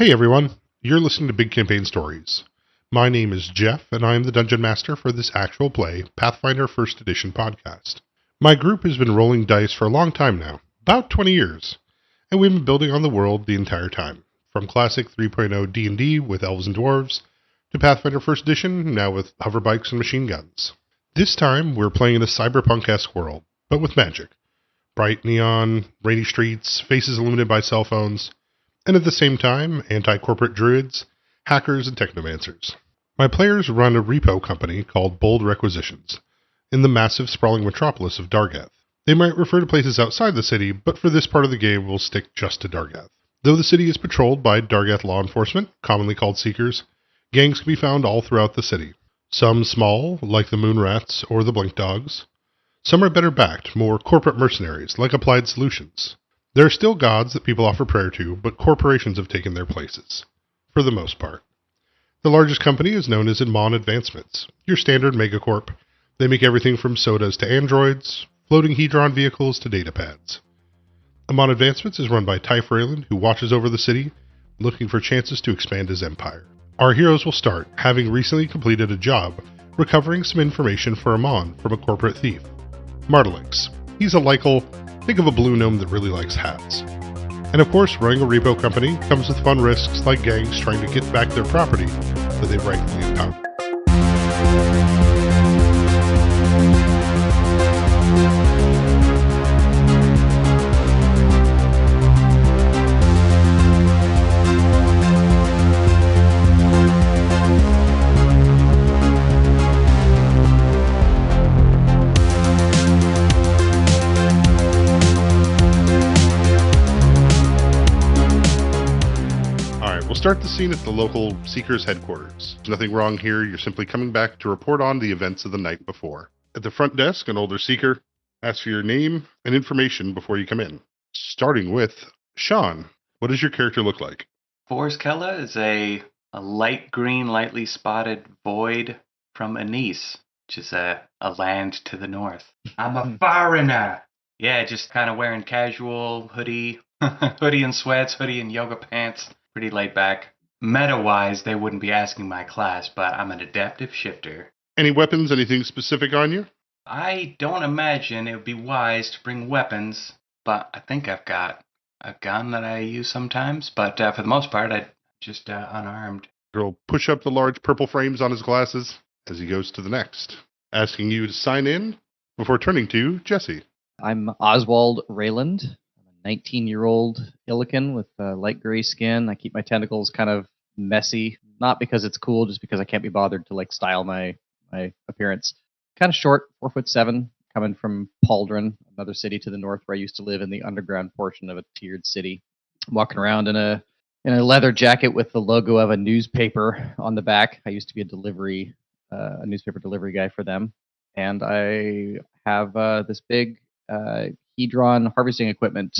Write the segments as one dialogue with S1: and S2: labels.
S1: Hey everyone, you're listening to Big Campaign Stories. My name is Jeff, and I am the Dungeon Master for this actual play, Pathfinder 1st Edition podcast. My group has been rolling dice for a long time now, about 20 years, and we've been building on the world the entire time, from classic 3.0 D&D with elves and dwarves, to Pathfinder 1st Edition, now with hoverbikes and machine guns. This time, we're playing in a cyberpunk-esque world, but with magic. Bright neon, rainy streets, faces illuminated by cell phones, and at the same time, anti-corporate druids, hackers, and technomancers. My players run a repo company called Bold Requisitions in the massive, sprawling metropolis of Dargath. They might refer to places outside the city, but for this part of the game, we'll stick just to Dargath. Though the city is patrolled by Dargath law enforcement, commonly called Seekers, gangs can be found all throughout the city. Some small, like the Moon Rats or the Blink Dogs. Some are better backed, more corporate mercenaries, like Applied Solutions. There are still gods that people offer prayer to, but corporations have taken their places, for the most part. The largest company is known as Inmon Advancements, your standard megacorp. They make everything from sodas to androids, floating hedron vehicles to datapads. Inmon Advancements is run by Ty Freyland, who watches over the city, looking for chances to expand his empire. Our heroes will start, having recently completed a job recovering some information for Amon from a corporate thief, Martelix. He's a Lycal. Think of a blue gnome that really likes hats. And of course, running a repo company comes with fun risks like gangs trying to get back their property that they've rightfully impounded. Start the scene at the local Seekers headquarters. There's nothing wrong here, you're simply coming back to report on the events of the night before. At the front desk, an older Seeker asks for your name and information before you come in. Starting with Sean. What does your character look like?
S2: Forrest Kella is a light green, lightly spotted void from Anise, which is a land to the north. I'm a foreigner! Yeah, just kind of wearing casual hoodie, hoodie and sweats, hoodie and yoga pants. Pretty laid back. Meta-wise, they wouldn't be asking my class, but I'm an adaptive shifter.
S1: Any weapons, anything specific on you?
S2: I don't imagine it would be wise to bring weapons, but I think I've got a gun that I use sometimes, but for the most part, I'm just unarmed.
S1: He'll push up the large purple frames on his glasses as he goes to the next, asking you to sign in before turning to Jesse.
S3: I'm Oswald Rayland. 19-year-old Illican with light gray skin. I keep my tentacles kind of messy, not because it's cool, just because I can't be bothered to style my appearance. Kind of short, 4'7", coming from Pauldron, another city to the north where I used to live in the underground portion of a tiered city. I'm walking around in a leather jacket with the logo of a newspaper on the back. I used to be a newspaper delivery guy for them, and I have this big hedron harvesting equipment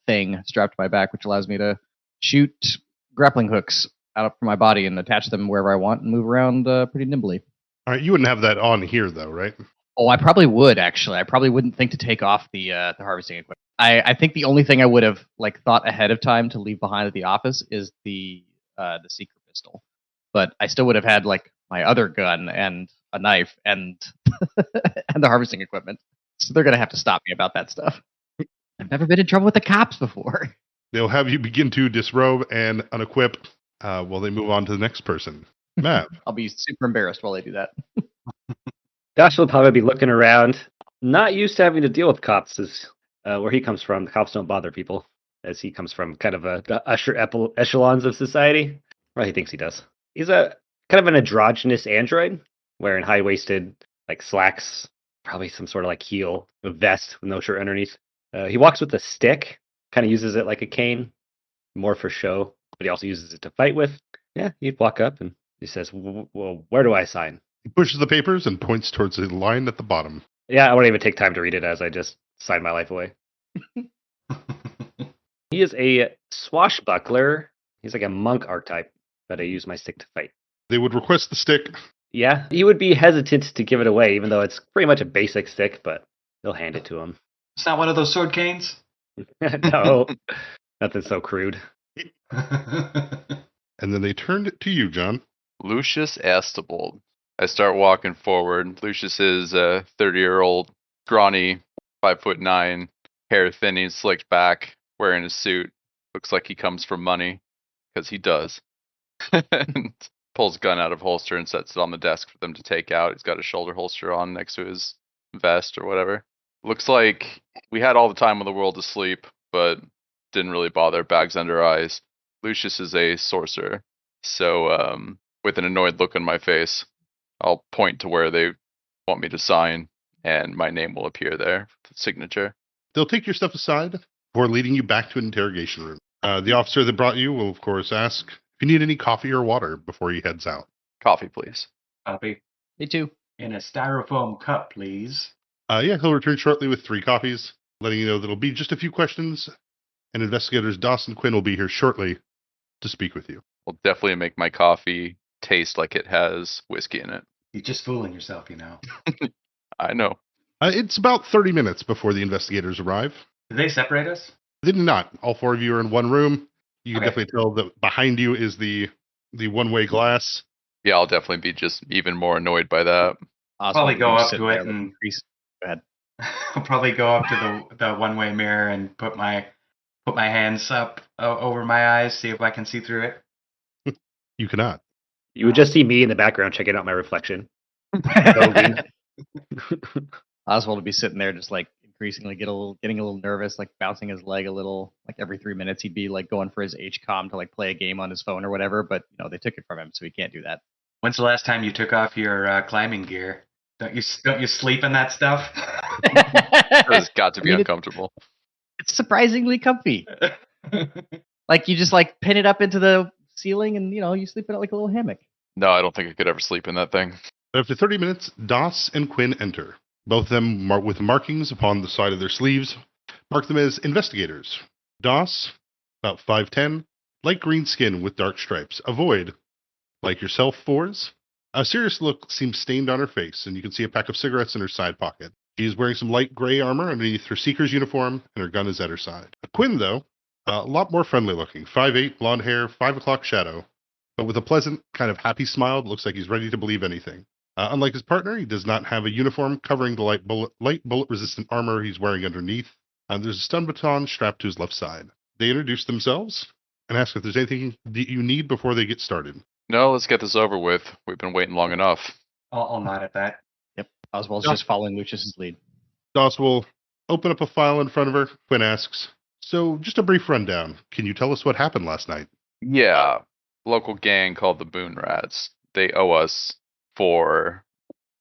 S3: thing strapped to my back, which allows me to shoot grappling hooks out from my body and attach them wherever I want and move around pretty nimbly.
S1: All right, you wouldn't have that on here, though, right?
S3: Oh, I probably would, actually. I probably wouldn't think to take off the harvesting equipment. I think the only thing I would have thought ahead of time to leave behind at the office is the secret pistol. But I still would have had my other gun and a knife and and the harvesting equipment. So they're going to have to stop me about that stuff. I've never been in trouble with the cops before.
S1: They'll have you begin to disrobe and unequip while they move on to the next person. Matt.
S3: I'll be super embarrassed while they do that.
S4: Josh will probably be looking around, not used to having to deal with cops, as where he comes from. The cops don't bother people, as he comes from kind of the usher echelons of society. Well, he thinks he does. He's a kind of an androgynous android, wearing high-waisted slacks, probably some sort of heel, a vest with no shirt underneath. He walks with a stick, kind of uses it like a cane, more for show, but he also uses it to fight with. Yeah, he'd walk up and he says, well, where do I sign?
S1: He pushes the papers and points towards the line at the bottom.
S4: Yeah, I won't even take time to read it as I just sign my life away. He is a swashbuckler. He's like a monk archetype, but I use my stick to fight.
S1: They would request the stick.
S4: Yeah, he would be hesitant to give it away, even though it's pretty much a basic stick, but they'll hand it to him.
S2: It's not one of those sword canes?
S4: No, nothing so crude.
S1: And then they turned to you, John.
S5: Lucius Astebold. I start walking forward. Lucius is a 30-year-old, scrawny, 5'9", hair thinning, slicked back, wearing a suit. Looks like he comes from money, because he does. And pulls a gun out of holster and sets it on the desk for them to take out. He's got a shoulder holster on next to his vest or whatever. Looks like we had all the time in the world to sleep, but didn't really bother. Bags under eyes. Lucius is a sorcerer. So, with an annoyed look on my face, I'll point to where they want me to sign, and my name will appear there, the signature.
S1: They'll take your stuff aside before leading you back to an interrogation room. The officer that brought you will, of course, ask if you need any coffee or water before he heads out.
S5: Coffee, please.
S2: Copy.
S3: Me too.
S2: In a styrofoam cup, please.
S1: He'll return shortly with 3 coffees, letting you know that it'll be just a few questions, and investigators Doss and Quinn will be here shortly to speak with you.
S5: Will definitely make my coffee taste like it has whiskey in it.
S2: You're just fooling yourself, you know.
S5: I know.
S1: It's about 30 minutes before the investigators arrive.
S2: Did they separate us?
S1: They did not. All 4 of you are in one room. You can
S2: Okay.
S1: definitely tell that behind you is the one-way glass.
S5: Yeah, I'll definitely be just even more annoyed by that.
S2: Probably go up to it
S3: and
S2: and
S3: Go ahead.
S2: I'll probably go up to the one-way mirror and put my hands up over my eyes, see if I can see through it.
S1: You cannot.
S4: You would just see me in the background checking out my reflection.
S3: Oswald would be sitting there just like increasingly getting a little nervous, like bouncing his leg a little. Like every 3 minutes he'd be like going for his HCOM to like play a game on his phone or whatever, but they took it from him, so he can't do that.
S2: When's the last time you took off your climbing gear? Don't you sleep in that stuff?
S5: It's got to be uncomfortable.
S3: It's surprisingly comfy. Like you just like pin it up into the ceiling and you sleep in it like a little hammock.
S5: No, I don't think I could ever sleep in that thing.
S1: After 30 minutes, Doss and Quinn enter. Both of them with markings upon the side of their sleeves. Mark them as investigators. Doss, about 5'10", light green skin with dark stripes. Avoid, like yourself, 4s. A serious look seems stained on her face, and you can see a pack of cigarettes in her side pocket. She is wearing some light gray armor underneath her seeker's uniform, and her gun is at her side. Quinn, though, a lot more friendly looking. 5'8", blonde hair, 5 o'clock shadow, but with a pleasant, kind of happy smile that looks like he's ready to believe anything. Unlike his partner, he does not have a uniform covering the light bullet-resistant armor he's wearing underneath. There's a stun baton strapped to his left side. They introduce themselves and ask if there's anything that you need before they get started.
S5: No, let's get this over with. We've been waiting long enough.
S2: I'll nod at that.
S3: Yep. Oswald's just following Lucius's lead.
S1: Doss will open up a file in front of her. Quinn asks, so just a brief rundown. Can you tell us what happened last night?
S5: Yeah. Local gang called the Boon Rats. They owe us for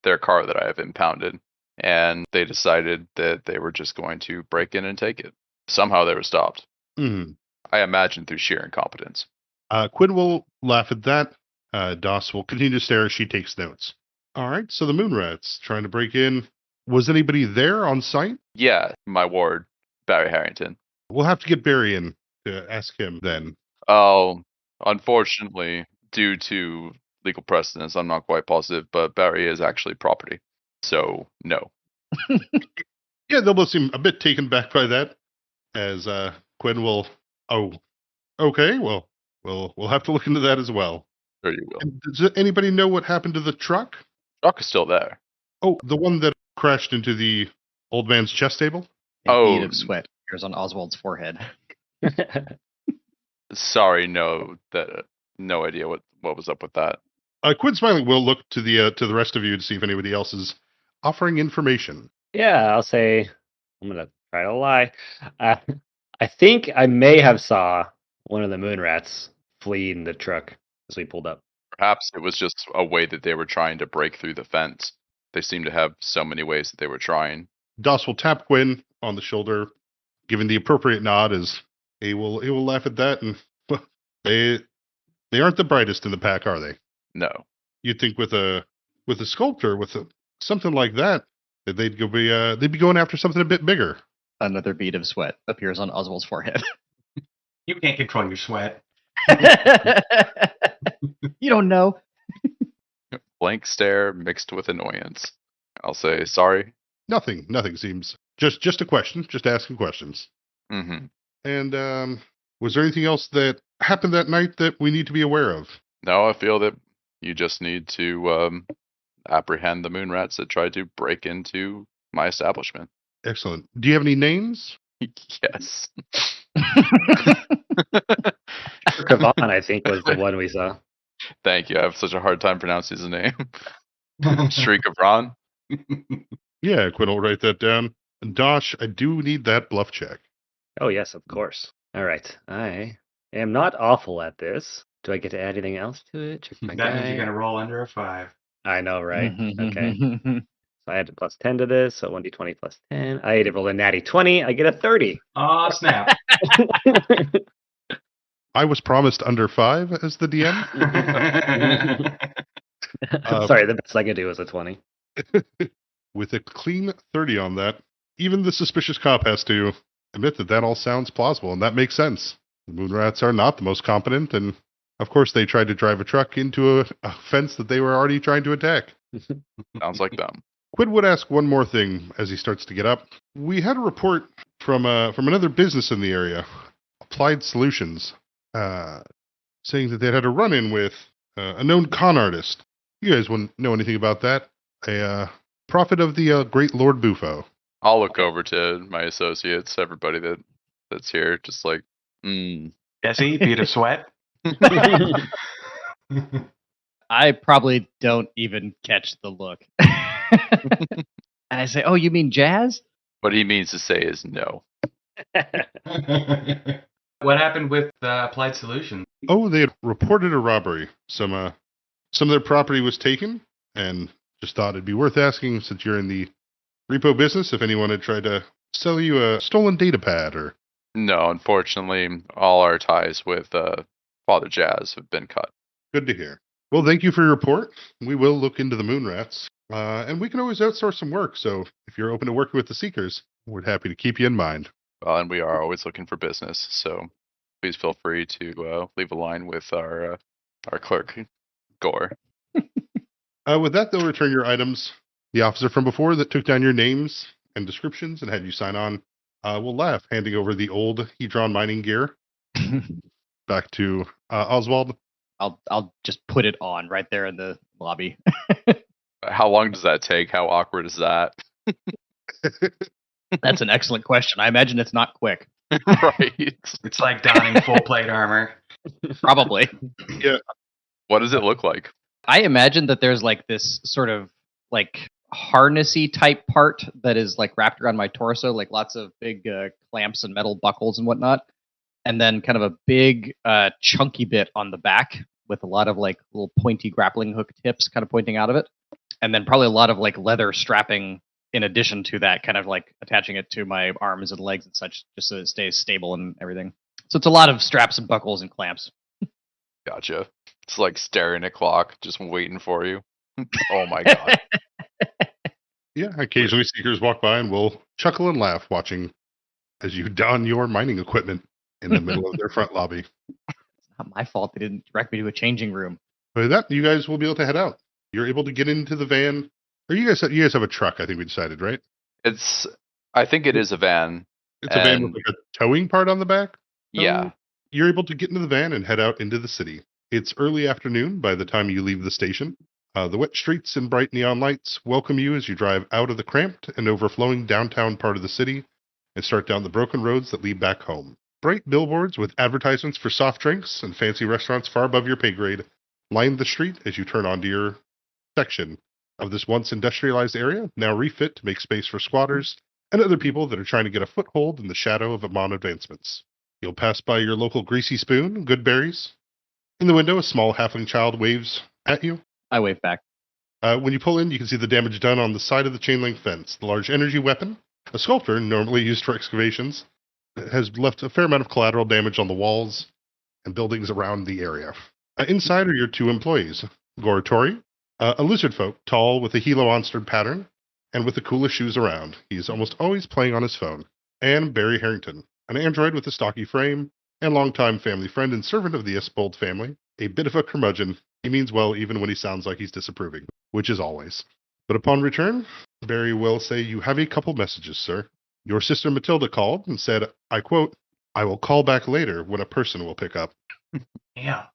S5: their car that I have impounded. And they decided that they were just going to break in and take it. Somehow they were stopped.
S1: Mm.
S5: I imagine through sheer incompetence.
S1: Quinn will laugh at that. Doss will continue to stare as she takes notes. All right, so the Moonrats trying to break in. Was anybody there on site?
S5: Yeah, my ward, Barry Harrington.
S1: We'll have to get Barry in to ask him then.
S5: Oh, unfortunately, due to legal precedence, I'm not quite positive, but Barry is actually property. So, no.
S1: Yeah, they'll both seem a bit taken back by that, as Quinn will, oh, okay, well, we'll have to look into that as well.
S5: Sure you will.
S1: And does anybody know what happened to the truck?
S5: Truck is still there.
S1: Oh, the one that crashed into the old man's chess table?
S3: A
S5: Oh.
S3: bead of sweat appears on Oswald's forehead.
S5: Sorry, no idea what was up with that.
S1: Quinn smiling will look to the rest of you to see if anybody else is offering information.
S4: Yeah, I'll say I'm gonna try to lie. I think I may have saw one of the Moonrats fleeing the truck as we pulled up.
S5: Perhaps it was just a way that they were trying to break through the fence. They seem to have so many ways that they were trying.
S1: Doss will tap Quinn on the shoulder, giving the appropriate nod as he will laugh at that, and well, they aren't the brightest in the pack, are they?
S5: No.
S1: You'd think with a sculptor, something like that they'd be going after something a bit bigger.
S3: Another bead of sweat appears on Oswald's forehead.
S2: You can't control your sweat.
S3: You don't know.
S5: Blank stare mixed with annoyance. I'll say sorry.
S1: Nothing seems just a question, just asking questions.
S5: Mm-hmm.
S1: And Was there anything else that happened that night that we need to be aware of?
S5: No, I feel that you just need to apprehend the moon rats that tried to break into my establishment.
S1: Excellent. Do you have any names?
S5: Yes.
S4: Kavan, I think, was the one we saw.
S5: Thank you. I have such a hard time pronouncing his name. Shriek of Ron.
S1: Yeah, Quinn will write that down. Dosh, I do need that bluff check.
S4: Oh, yes, of course. All right. I am not awful at this. Do I get to add anything else to it? Check my
S2: That means you're
S4: guy.
S2: gonna roll under a 5.
S4: I know, right? Okay. So I added plus 10 to this, so 1d20 plus 10. I had to roll a natty 20. I get a 30.
S2: Oh, snap.
S1: I was promised under 5 as the DM.
S4: Sorry, the best I could do was a 20.
S1: With a clean 30 on that, even the suspicious cop has to admit that that all sounds plausible, and that makes sense. The moon rats are not the most competent, and of course they tried to drive a truck into a fence that they were already trying to attack.
S5: Sounds like them.
S1: Quid would ask one more thing as he starts to get up. We had a report from another business in the area, Applied Solutions, saying that they had a run-in with a known con artist. You guys wouldn't know anything about that. A prophet of the great Lord Bufo.
S5: I'll look over to my associates, everybody that's here, just like,
S2: Jesse, bead of sweat.
S3: I probably don't even catch the look. And I say, "Oh, you mean jazz?"
S5: What he means to say is no.
S2: What happened with Applied Solutions?
S1: Oh, they had reported a robbery. Some of their property was taken, and just thought it'd be worth asking, since you're in the repo business, if anyone had tried to sell you a stolen data pad or...
S5: No, unfortunately, all our ties with Father Jazz have been cut.
S1: Good to hear. Well, thank you for your report. We will look into the moon rats. And we can always outsource some work, so if you're open to working with the Seekers, we're happy to keep you in mind.
S5: And we are always looking for business, so please feel free to leave a line with our clerk, Gore.
S1: With that, they'll return your items. The officer from before that took down your names and descriptions and had you sign on will laugh, handing over the old Hedron mining gear back to Oswald.
S3: I'll just put it on right there in the lobby.
S5: How long does that take? How awkward is that?
S3: That's an excellent question. I imagine it's not quick.
S5: Right.
S2: It's like donning full plate armor.
S3: Probably.
S1: Yeah.
S5: What does it look like?
S3: I imagine that there's like this sort of like harnessy type part that is like wrapped around my torso, like lots of big clamps and metal buckles and whatnot. And then kind of a big chunky bit on the back with a lot of like little pointy grappling hook tips kind of pointing out of it. And then probably a lot of like leather strapping in addition to that, kind of like attaching it to my arms and legs and such, just so it stays stable and everything. So it's a lot of straps and buckles and clamps.
S5: Gotcha. It's like staring at a clock, just waiting for you. Oh my god.
S1: Yeah, occasionally Seekers walk by and we'll chuckle and laugh watching as you don your mining equipment in the middle of their front lobby.
S3: It's not my fault they didn't direct me to a changing room.
S1: With that, you guys will be able to head out. You're able to get into the van. Or you guys have a truck, I think we decided, right?
S5: I think it is a van.
S1: It's a van with like a towing part on the back.
S5: Yeah.
S1: You're able to get into the van and head out into the city. It's early afternoon by the time you leave the station. The wet streets and bright neon lights welcome you as you drive out of the cramped and overflowing downtown part of the city and start down the broken roads that lead back home. Bright billboards with advertisements for soft drinks and fancy restaurants far above your pay grade line the street as you turn onto your section of this once industrialized area, now refit to make space for squatters and other people that are trying to get a foothold in the shadow of Amon advancements. You'll pass by your local Greasy Spoon, Good Berries. In the window, a small halfling child waves at you.
S3: I wave back.
S1: When you pull in, you can see the damage done on the side of the chain link fence. The large energy weapon, a sculptor normally used for excavations, has left a fair amount of collateral damage on the walls and buildings around the area. Inside are your two employees, Goratori, a lizard folk, tall with a Gila monster pattern, and with the coolest shoes around. He's almost always playing on his phone. And Barry Harrington, an android with a stocky frame, and longtime family friend and servant of the Espold family. A bit of a curmudgeon. He means well even when he sounds like he's disapproving, which is always. But upon return, Barry will say, "You have a couple messages, sir. Your sister Matilda called and said, I quote, I will call back later when a person will pick up.
S2: Yeah.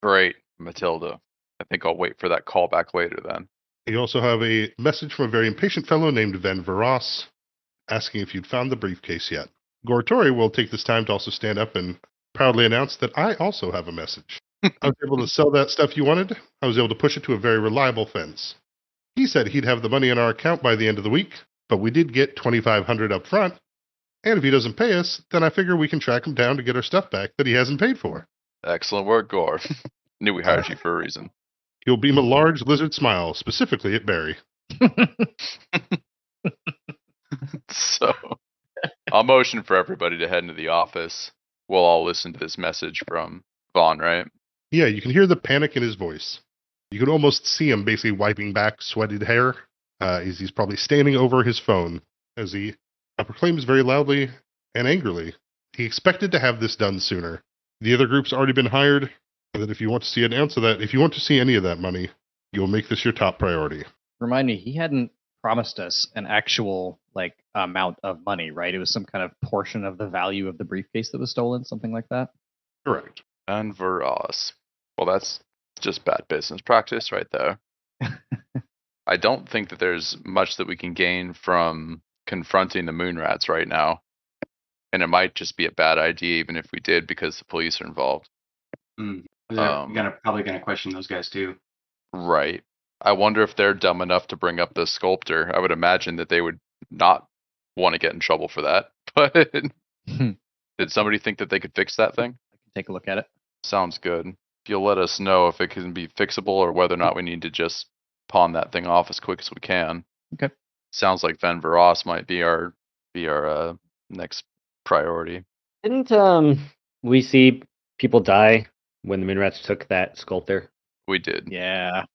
S5: Great, Matilda. I think I'll wait for that call back later then.
S1: You also have a message from a very impatient fellow named Van Veros asking if you'd found the briefcase yet. Gortori will take this time to also stand up and proudly announce that I also have a message. I was able to sell that stuff you wanted. I was able to push it to a very reliable fence. He said he'd have the money in our account by the end of the week, but we did get $2,500 up front. And if he doesn't pay us, then I figure we can track him down to get our stuff back that he hasn't paid for.
S5: Excellent work, Gore. Knew we hired you for a reason.
S1: He'll beam a large lizard smile, specifically at Barry.
S5: So, I'll motion for everybody to head into the office. We'll all listen to this message from Vaughn, right?
S1: Yeah, you can hear the panic in his voice. You can almost see him basically wiping back sweated hair as he's probably standing over his phone as he proclaims very loudly and angrily he expected to have this done sooner. The other group's already been hired, and that if you want to see an ounce of that, if you want to see any of that money, you'll make this your top priority.
S3: Remind me, he hadn't promised us an actual amount of money, right? It was some kind of portion of the value of the briefcase that was stolen, something like that.
S1: Correct.
S5: And Veros. Well, that's just bad business practice right there. I don't think that there's much that we can gain from confronting the Moonrats right now. And it might just be a bad idea even if we did because the police are involved.
S2: They're probably gonna question those guys too.
S5: Right. I wonder if they're dumb enough to bring up the sculptor. I would imagine that they would not want to get in trouble for that. But did somebody think that they could fix that thing?
S3: I can take a look at it.
S5: Sounds good. If you'll let us know if it can be fixable or whether or not we need to just pawn that thing off as quick as we can.
S3: Okay.
S5: Sounds like Van Veros might be our next priority.
S4: Didn't we see people die when the Moonrats took that sculptor?
S5: We did.
S3: Yeah.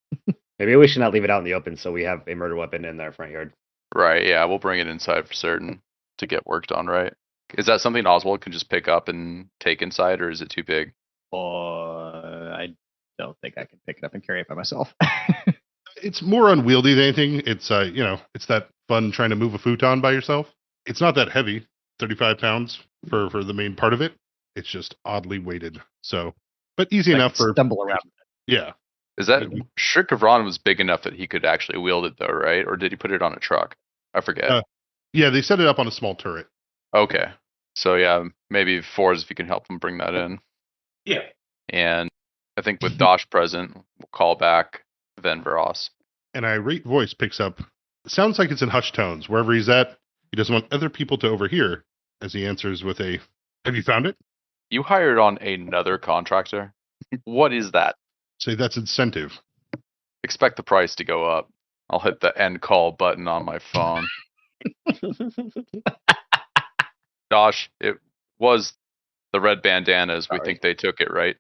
S4: Maybe we should not leave it out in the open so we have a murder weapon in their front yard.
S5: Right, yeah, we'll bring it inside for certain to get worked on, right? Is that something Oswald can just pick up and take inside, or is it too big?
S3: I don't think I can pick it up and carry it by myself.
S1: It's more unwieldy than anything. It's it's that fun trying to move a futon by yourself. It's not that heavy, 35 pounds for the main part of it. It's just oddly weighted. So, but easy enough for
S3: stumble around.
S1: Yeah.
S5: Is that Shrikavron was big enough that he could actually wield it though, right? Or did he put it on a truck? I forget.
S1: Yeah, they set it up on a small turret.
S5: Okay. So yeah, maybe Forz if you can help him bring that in.
S2: Yeah.
S5: And I think with Dosh present, we'll call back Van Veros.
S1: An irate voice picks up. It sounds like it's in hushed tones. Wherever he's at, he doesn't want other people to overhear as he answers with a, "Have you found it?"
S5: You hired on another contractor? What is that?
S1: Say that's incentive.
S5: Expect the price to go up. I'll hit the end call button on my phone. Dosh, it was the red bandanas. We think they took it, right?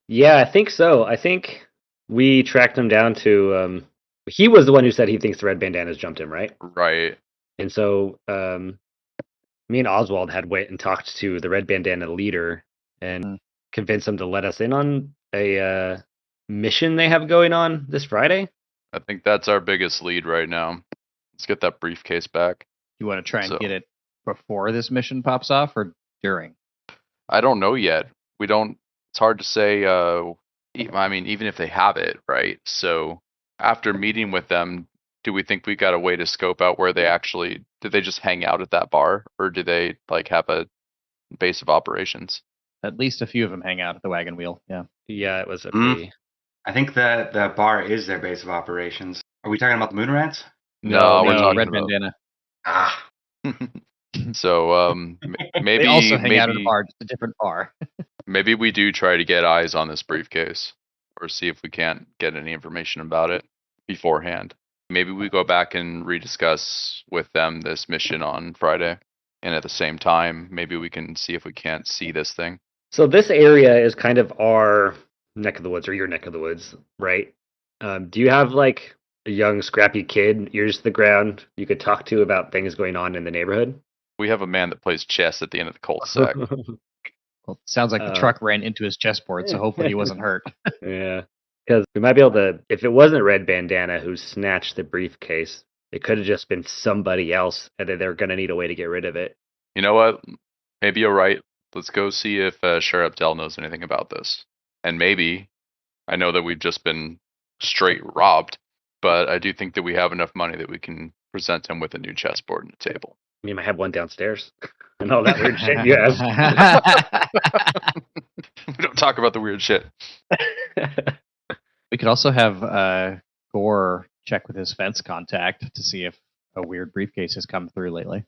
S4: Yeah, I think so. I think we tracked him down to. He was the one who said he thinks the red bandanas jumped him, right?
S5: Right.
S4: And so me and Oswald had went and talked to the red bandana leader and convinced him to let us in on a mission they have going on this Friday.
S5: I think that's our biggest lead right now. Let's get that briefcase back.
S3: You want to try and get it before this mission pops off or during?
S5: I don't know yet. We don't. It's hard to say. I mean, even if they have it, right? So after meeting with them, do we think we got a way to scope out where they actually did? They just hang out at that bar, or do they have a base of operations?
S3: At least a few of them hang out at the wagon wheel. Yeah.
S4: Yeah, it was a pretty.
S2: I think that the bar is their base of operations. Are we talking about the Moonrats?
S5: No, we're talking
S3: red
S5: about
S3: bandana.
S2: Ah.
S5: So maybe
S3: they also hang out at a bar, just a different bar.
S5: Maybe we do try to get eyes on this briefcase, or see if we can't get any information about it beforehand. Maybe we go back and rediscuss with them this mission on Friday, and at the same time, maybe we can see if we can't see this thing.
S4: So this area is kind of our neck of the woods, or your neck of the woods, right? Do you have a young, scrappy kid, ears to the ground, you could talk to about things going on in the neighborhood?
S5: We have a man that plays chess at the end of the cul-de-sac.
S3: Well, it sounds like the truck ran into his chessboard, so hopefully he wasn't hurt.
S4: Yeah, because we might be able to, if it wasn't Red Bandana who snatched the briefcase, it could have just been somebody else, and they're going to need a way to get rid of it.
S5: You know what? Maybe you're right. let's go see if Sheriff Dell knows anything about this. And maybe, I know that we've just been straight robbed, but I do think that we have enough money that we can present him with a new chessboard and a table.
S4: You might have one downstairs. And all that weird shit you have.
S5: We don't talk about the weird shit.
S3: We could also have Gore check with his fence contact to see if a weird briefcase has come through lately.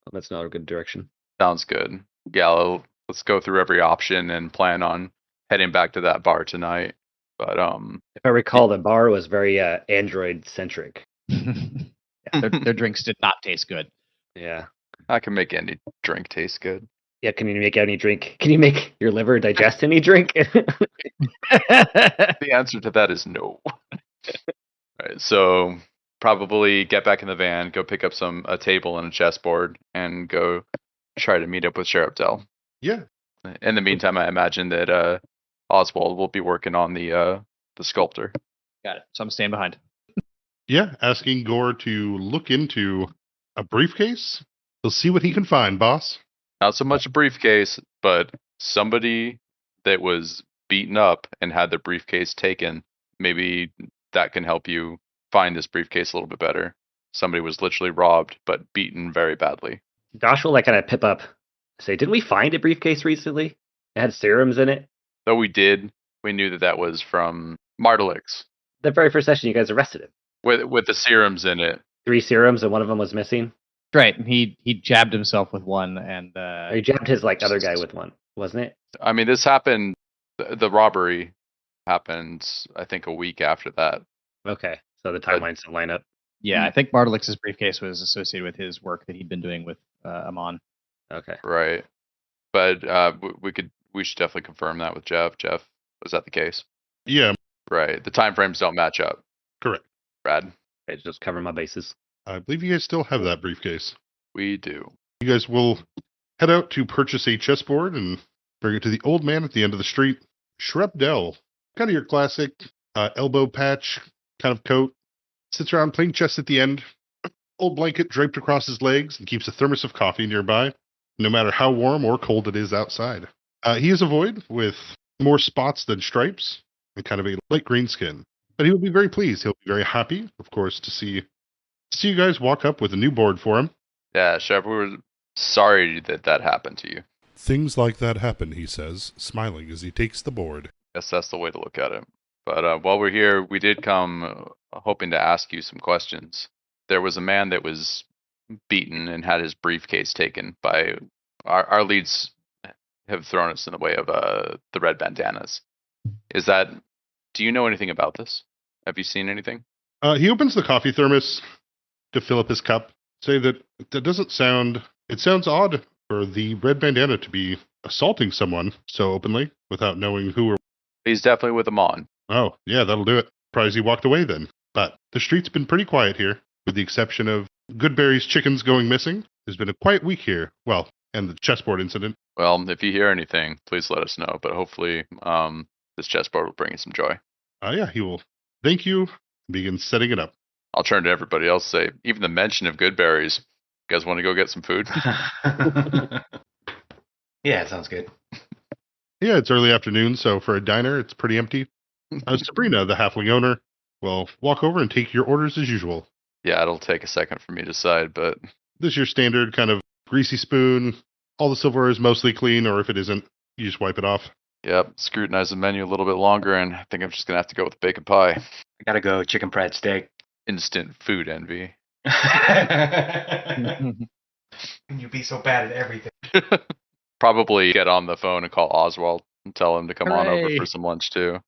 S4: Well, that's not a good direction.
S5: Sounds good. Yeah, let's go through every option and plan on heading back to that bar tonight. But
S4: If I recall, the bar was very Android centric.
S3: Yeah, their drinks did not taste good.
S4: Yeah.
S5: I can make any drink taste good.
S4: Yeah, can you make any drink? Can you make your liver digest any drink?
S5: The answer to that is no. Right, so probably get back in the van, go pick up a table and a chessboard, and go try to meet up with Sheriff Dell.
S1: Yeah.
S5: In the meantime, I imagine that Oswald will be working on the sculptor.
S3: Got it. So I'm staying behind.
S1: Yeah, asking Gore to look into a briefcase. He'll see what he can find, boss.
S5: Not so much a briefcase, but somebody that was beaten up and had their briefcase taken. Maybe that can help you find this briefcase a little bit better. Somebody was literally robbed, but beaten very badly.
S4: Josh will kind of pip up, say, "Didn't we find a briefcase recently? It had serums in it."
S5: Though we knew that was from Martelix.
S4: The very first session, you guys arrested him.
S5: With the serums in it.
S4: 3 serums, and one of them was missing.
S3: Right, and he jabbed himself with one, and
S4: Or he jabbed his other guy with one, wasn't it?
S5: I mean, this happened. The robbery happened, I think, a week after that.
S4: Okay, so the timelines don't line up.
S3: yeah, I think Martelix's briefcase was associated with his work that he'd been doing with Amon.
S4: Okay.
S5: Right, but we should definitely confirm that with Jeff. Jeff, was that the case?
S1: Yeah,
S5: Right. The time frames don't match up.
S1: correct.
S5: Brad,
S4: Okay, just cover my bases.
S1: I believe you guys still have that briefcase.
S5: we do.
S1: You guys will head out to purchase a chessboard and bring it to the old man at the end of the street. Shrubdell, kind of your classic elbow patch kind of coat. Sits around playing chess at the end. Old blanket draped across his legs and keeps a thermos of coffee nearby, no matter how warm or cold it is outside. He is a void with more spots than stripes and kind of a light green skin. But he will be very pleased. He'll be very happy, of course, to see you guys walk up with a new board for him.
S5: Yeah, Chef, we were sorry that happened to you.
S1: Things like that happen, he says, smiling as he takes the board.
S5: Guess that's the way to look at it. But while we're here, we did come hoping to ask you some questions. There was a man that was beaten and had his briefcase taken by our leads. Have thrown us in the way of the red bandanas. Do you know anything about this? Have you seen anything?
S1: He opens the coffee thermos to fill up his cup. Say that doesn't sound. It sounds odd for the red bandana to be assaulting someone so openly without knowing who or.
S5: He's definitely with Amon.
S1: Oh, yeah, that'll do it. Surprised he walked away then. But the street's been pretty quiet here, with the exception of Goodberry's chickens going missing. There's been a quiet week here. Well, and the chessboard incident.
S5: Well, if you hear anything, please let us know. But hopefully, this chessboard will bring you some joy.
S1: Yeah, he will. Thank you. Begin setting it up.
S5: I'll turn to everybody else. Say, even the mention of Goodberries. You guys want to go get some food?
S2: Yeah, sounds good.
S1: Yeah, it's early afternoon, so for a diner, it's pretty empty. Sabrina, the halfling owner, will walk over and take your orders as usual.
S5: Yeah, it'll take a second for me to decide, but
S1: This is your standard kind of greasy spoon. All the silverware is mostly clean, or if it isn't, you just wipe it off.
S5: yep, scrutinize the menu a little bit longer, and I think I'm just gonna have to go with bacon pie.
S2: I gotta go chicken fried steak.
S5: Instant food envy.
S2: Can you be so bad at everything?
S5: Probably get on the phone and call Oswald and tell him to come on over
S3: Hooray.
S5: for some lunch too.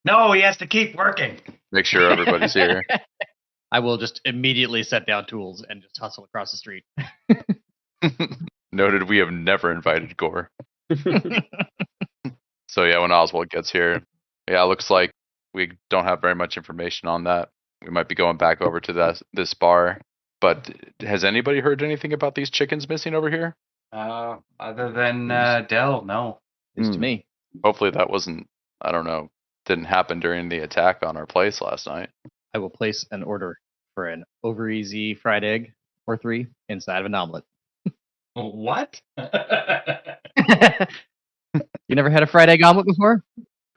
S2: No, he has to keep working.
S5: Make sure everybody's here.
S3: I will just immediately set down tools and just hustle across the street.
S5: Noted, we have never invited Gore. So yeah, when Oswald gets here, yeah, it looks like we don't have very much information on that. We might be going back over to this bar. But has anybody heard anything about these chickens missing over here?
S2: Other than Dell, no.
S3: It's to me.
S5: Hopefully that didn't happen during the attack on our place last night.
S3: I will place an order for an over easy fried egg or 3 inside of an omelet.
S2: What?
S3: You never had a fried egg omelet before?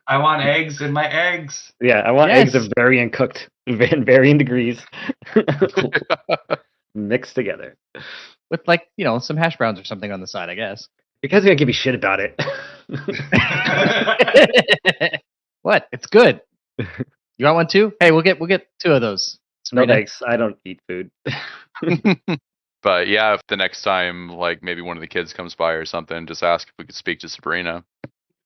S2: I want eggs in my eggs.
S4: Yeah, I want eggs of
S3: Yes.
S4: varying cooked in varying degrees mixed together.
S3: With some hash browns or something on the side, I guess.
S4: You guys are gonna give me shit about it.
S3: What? It's good. You want one too? Hey, we'll get 2 of those.
S4: No
S3: Sabrina.
S4: thanks. I don't eat food.
S5: But yeah, if the next time, like maybe one of the kids comes by or something, just ask if we could speak to Sabrina.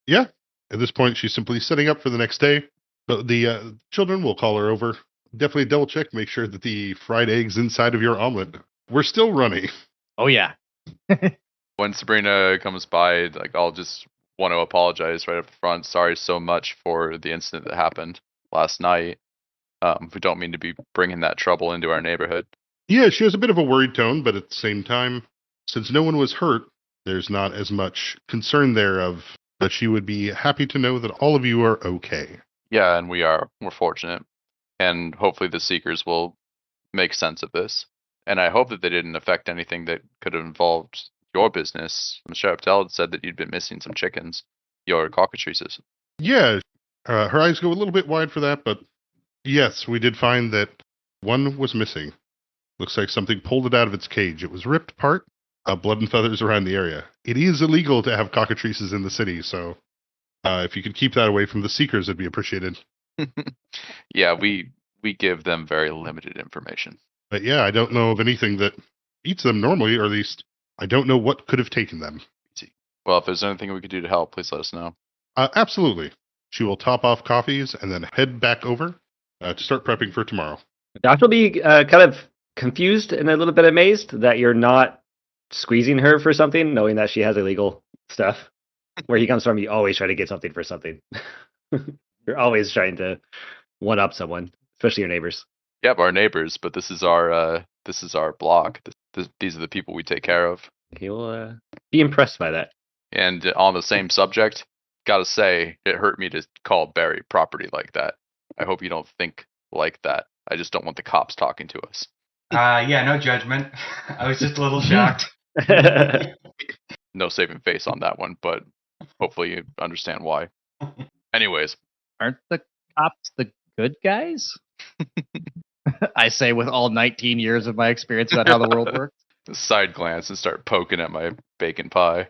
S1: Yeah. At this point, she's simply setting up for the next day. But the children will call her over. Definitely double check, make sure that the fried eggs inside of your omelet were still runny.
S3: Oh yeah.
S5: When Sabrina comes by, like I'll just want to apologize right up front. Sorry so much for the incident that happened last night. We don't mean to be bringing that trouble into our neighborhood.
S1: Yeah, she has a bit of a worried tone, but at the same time, since no one was hurt, there's not as much concern there of that she would be happy to know that all of you are okay.
S5: Yeah, and we're fortunate. And hopefully the Seekers will make sense of this. And I hope that they didn't affect anything that could have involved your business. Sheriff Tell had said that you'd been missing some chickens, your cockatrices.
S1: Yeah, her eyes go a little bit wide for that, but yes, we did find that one was missing. Looks like something pulled it out of its cage. It was ripped apart, blood and feathers around the area. It is illegal to have cockatrices in the city, so if you could keep that away from the Seekers, it'd be appreciated.
S5: Yeah, we give them very limited information.
S1: But yeah, I don't know of anything that eats them normally, or at least I don't know what could have taken them.
S5: Well, if there's anything we could do to help, please let us know.
S1: Absolutely. She will top off coffees and then head back over to start prepping for tomorrow.
S4: Doc will be kind of confused and a little bit amazed that you're not squeezing her for something, knowing that she has illegal stuff. Where he comes from, you always try to get something for something. You're always trying to one up someone, especially your neighbors.
S5: Yep, our neighbors, but this is our block. These are the people we take care of.
S4: He'll be impressed by that.
S5: And on the same subject, gotta say, it hurt me to call Barry property like that. I hope you don't think like that. I just don't want the cops talking to us.
S2: Yeah, no judgment. I was just a little shocked.
S5: No saving face on that one, but hopefully you understand why. Anyways.
S3: Aren't the cops the good guys? I say with all 19 years of my experience about how the world works.
S5: Side glance and start poking at my bacon pie.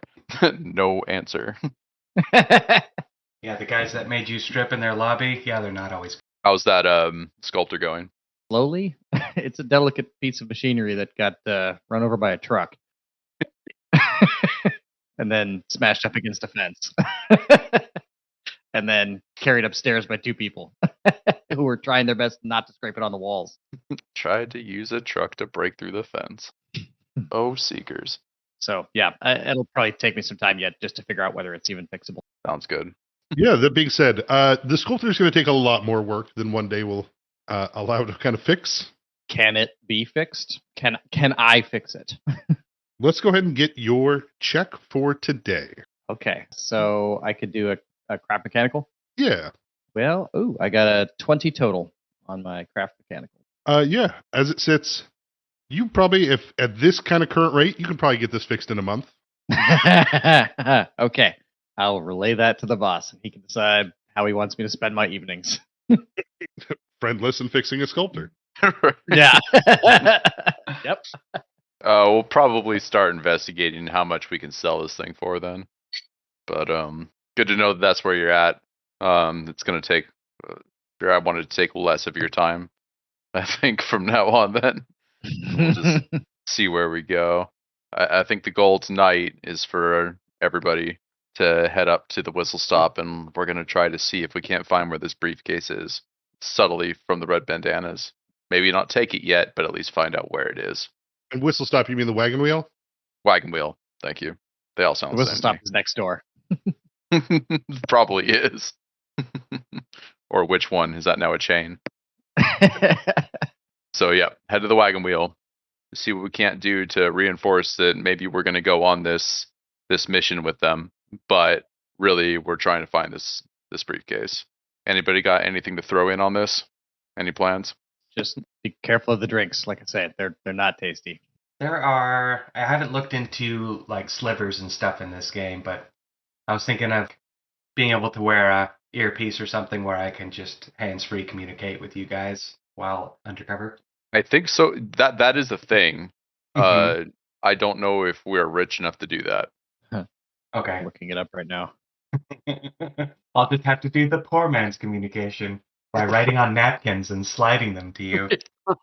S5: No answer.
S2: Yeah, the guys that made you strip in their lobby, yeah, they're not always.
S5: How's that sculptor going?
S3: Slowly. It's a delicate piece of machinery that got run over by a truck. And then smashed up against a fence. And then carried upstairs by 2 people who were trying their best not to scrape it on the walls.
S5: Tried to use a truck to break through the fence. Oh, Seekers.
S3: So, yeah, it'll probably take me some time yet just to figure out whether it's even fixable.
S5: Sounds good.
S1: Yeah, that being said, the sculptor is going to take a lot more work than one day will allow to kind of fix.
S3: Can it be fixed? Can I fix it?
S1: Let's go ahead and get your check for today.
S3: Okay, so I could do a craft mechanical?
S1: Yeah.
S3: Well, I got a 20 total on my craft mechanical.
S1: Yeah, as it sits, you probably, if at this kind of current rate, you can probably get this fixed in a month.
S3: Okay, I'll relay that to the boss, and he can decide how he wants me to spend my evenings.
S1: Friendless and fixing a sculptor.
S3: Yeah. Yep.
S5: We'll probably start investigating how much we can sell this thing for then. But good to know that that's where you're at. It's going to take. I wanted to take less of your time. I think from now on, then we'll just see where we go. I think the goal tonight is for everybody to head up to the whistle stop, and we're going to try to see if we can't find where this briefcase is subtly from the red bandanas. Maybe not take it yet, but at least find out where it is.
S1: And whistle stop, you mean the wagon wheel?
S5: Wagon wheel. Thank you. They all sound
S3: The
S5: the
S3: whistle
S5: same.
S3: stop is next door.
S5: Probably is. Or which one? Is that now a chain? So yeah, head to the wagon wheel. See what we can't do to reinforce that maybe we're going to go on this mission with them, but really we're trying to find this briefcase. Anybody got anything to throw in on this? Any plans?
S3: Just be careful of the drinks. Like I said, they're not tasty.
S2: I haven't looked into like slivers and stuff in this game, but I was thinking of being able to wear a earpiece or something where I can just hands-free communicate with you guys while undercover.
S5: I think so. That is a thing.
S2: Mhm.
S5: I don't know if we're rich enough to do that.
S2: Okay.
S3: Looking it up right now.
S2: I'll just have to do the poor man's communication by writing on napkins and sliding them to you.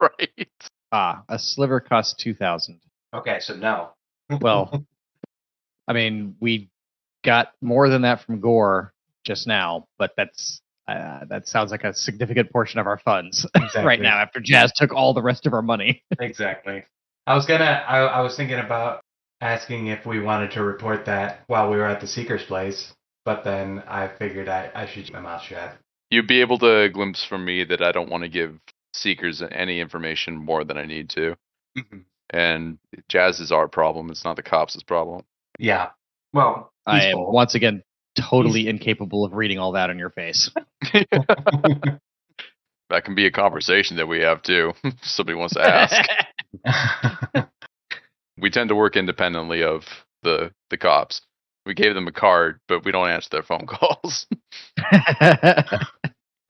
S5: Right.
S3: A sliver costs 2,000.
S2: Okay, so no.
S3: Well, I mean, we got more than that from Gore just now, but that sounds like a significant portion of our funds
S2: Exactly.
S3: right now after Jazz took all the rest of our money.
S2: Exactly. I was thinking about asking if we wanted to report that while we were at the Seeker's place, but then I figured I should keep my mouth shut.
S5: You'd be able to glimpse from me that I don't want to give seekers any information more than I need to.
S2: Mhm.
S5: And Jazz is our problem. It's not the cops' problem.
S2: Yeah. Well,
S3: I am
S2: peaceful.
S3: once again totally incapable of reading all that on your face.
S5: That can be a conversation that we have too. Somebody wants to ask. We tend to work independently of the cops. We gave them a card, but we don't answer their phone calls.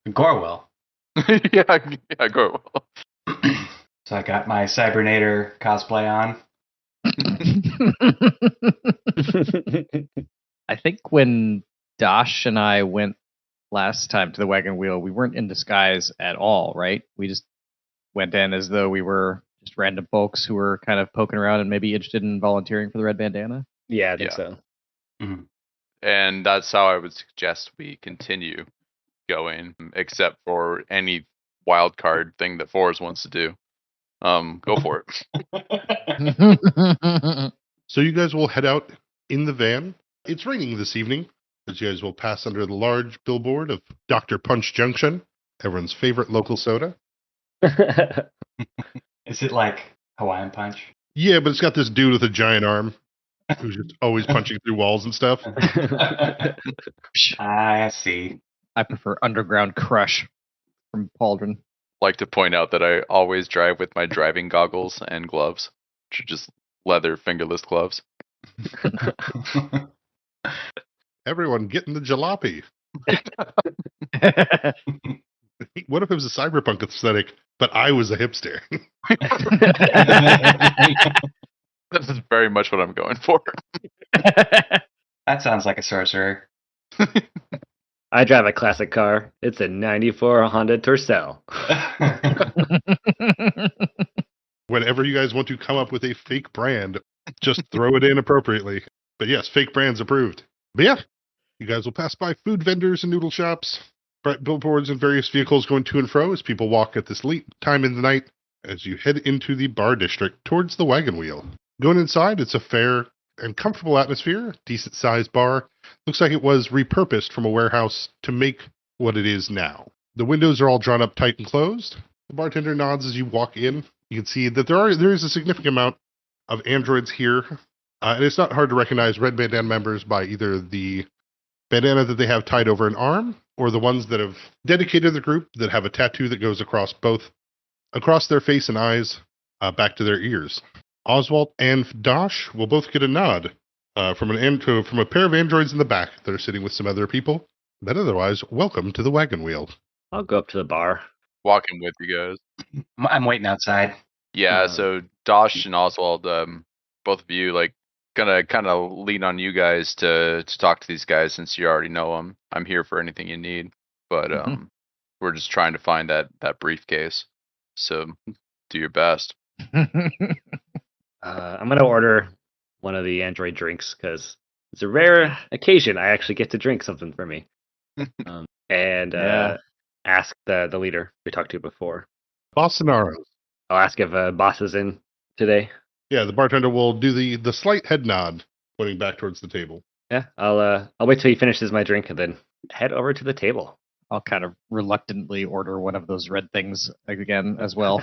S2: Gorwell.
S5: yeah, go.
S2: So I got my Cybernator cosplay on.
S3: I think when Dosh and I went last time to the Wagon Wheel, we weren't in disguise at all, right? We just went in as though we were just random folks who were kind of poking around and maybe interested in volunteering for the Red Bandana.
S4: Yeah, I think
S5: Yeah.
S4: so.
S2: Mhm.
S5: And that's how I would suggest we continue going, except for any wild card thing that Forrest wants to do. Go for it.
S1: So you guys will head out in the van. It's raining this evening, as you guys will pass under the large billboard of Dr. Punch Junction, everyone's favorite local soda.
S2: Is it like Hawaiian Punch?
S1: Yeah, but it's got this dude with a giant arm who's just always punching through walls and stuff.
S2: I see.
S3: I prefer Underground Crush from Pauldron.
S5: Like to point out that I always drive with my driving goggles and gloves, which are just leather fingerless gloves.
S1: Everyone getting the jalopy. What if it was a cyberpunk aesthetic, but I was a hipster?
S5: This is very much what I'm going for.
S2: That sounds like a sorcerer.
S4: I drive a classic car. It's a 94 Honda Tercel.
S1: Whenever you guys want to come up with a fake brand, just throw it in appropriately. But yes, fake brands approved. But yeah, you guys will pass by food vendors and noodle shops, bright billboards and various vehicles going to and fro as people walk at this late time in the night as you head into the bar district towards the Wagon Wheel. Going inside, it's a fair and comfortable atmosphere, decent sized bar. Looks like it was repurposed from a warehouse to make what it is now. The windows are all drawn up tight and closed. The bartender nods as you walk in. You can see that there is a significant amount of androids here, and it's not hard to recognize Red Bandana members by either the bandana that they have tied over an arm or the ones that have dedicated the group that have a tattoo that goes across their face and eyes back to their ears. Oswald and Dosh will both get a nod from a pair of androids in the back that are sitting with some other people. But otherwise, welcome to the Wagon Wheel.
S4: I'll go up to the bar.
S5: Walking with you guys.
S2: I'm waiting outside.
S5: Yeah, so Dosh and Oswald, both of you, like, gonna kind of lean on you guys to talk to these guys since you already know them. I'm here for anything you need, but we're just trying to find that briefcase. So do your best.
S4: I'm going to order one of the Android drinks because it's a rare occasion I actually get to drink something for me. And ask the leader we talked to before.
S1: Bolsonaro.
S4: I'll ask if Boss is in today.
S1: Yeah, the bartender will do the slight head nod, pointing back towards the table.
S4: Yeah, I'll wait till he finishes my drink and then head over to the table.
S3: I'll kind of reluctantly order one of those red things again as well.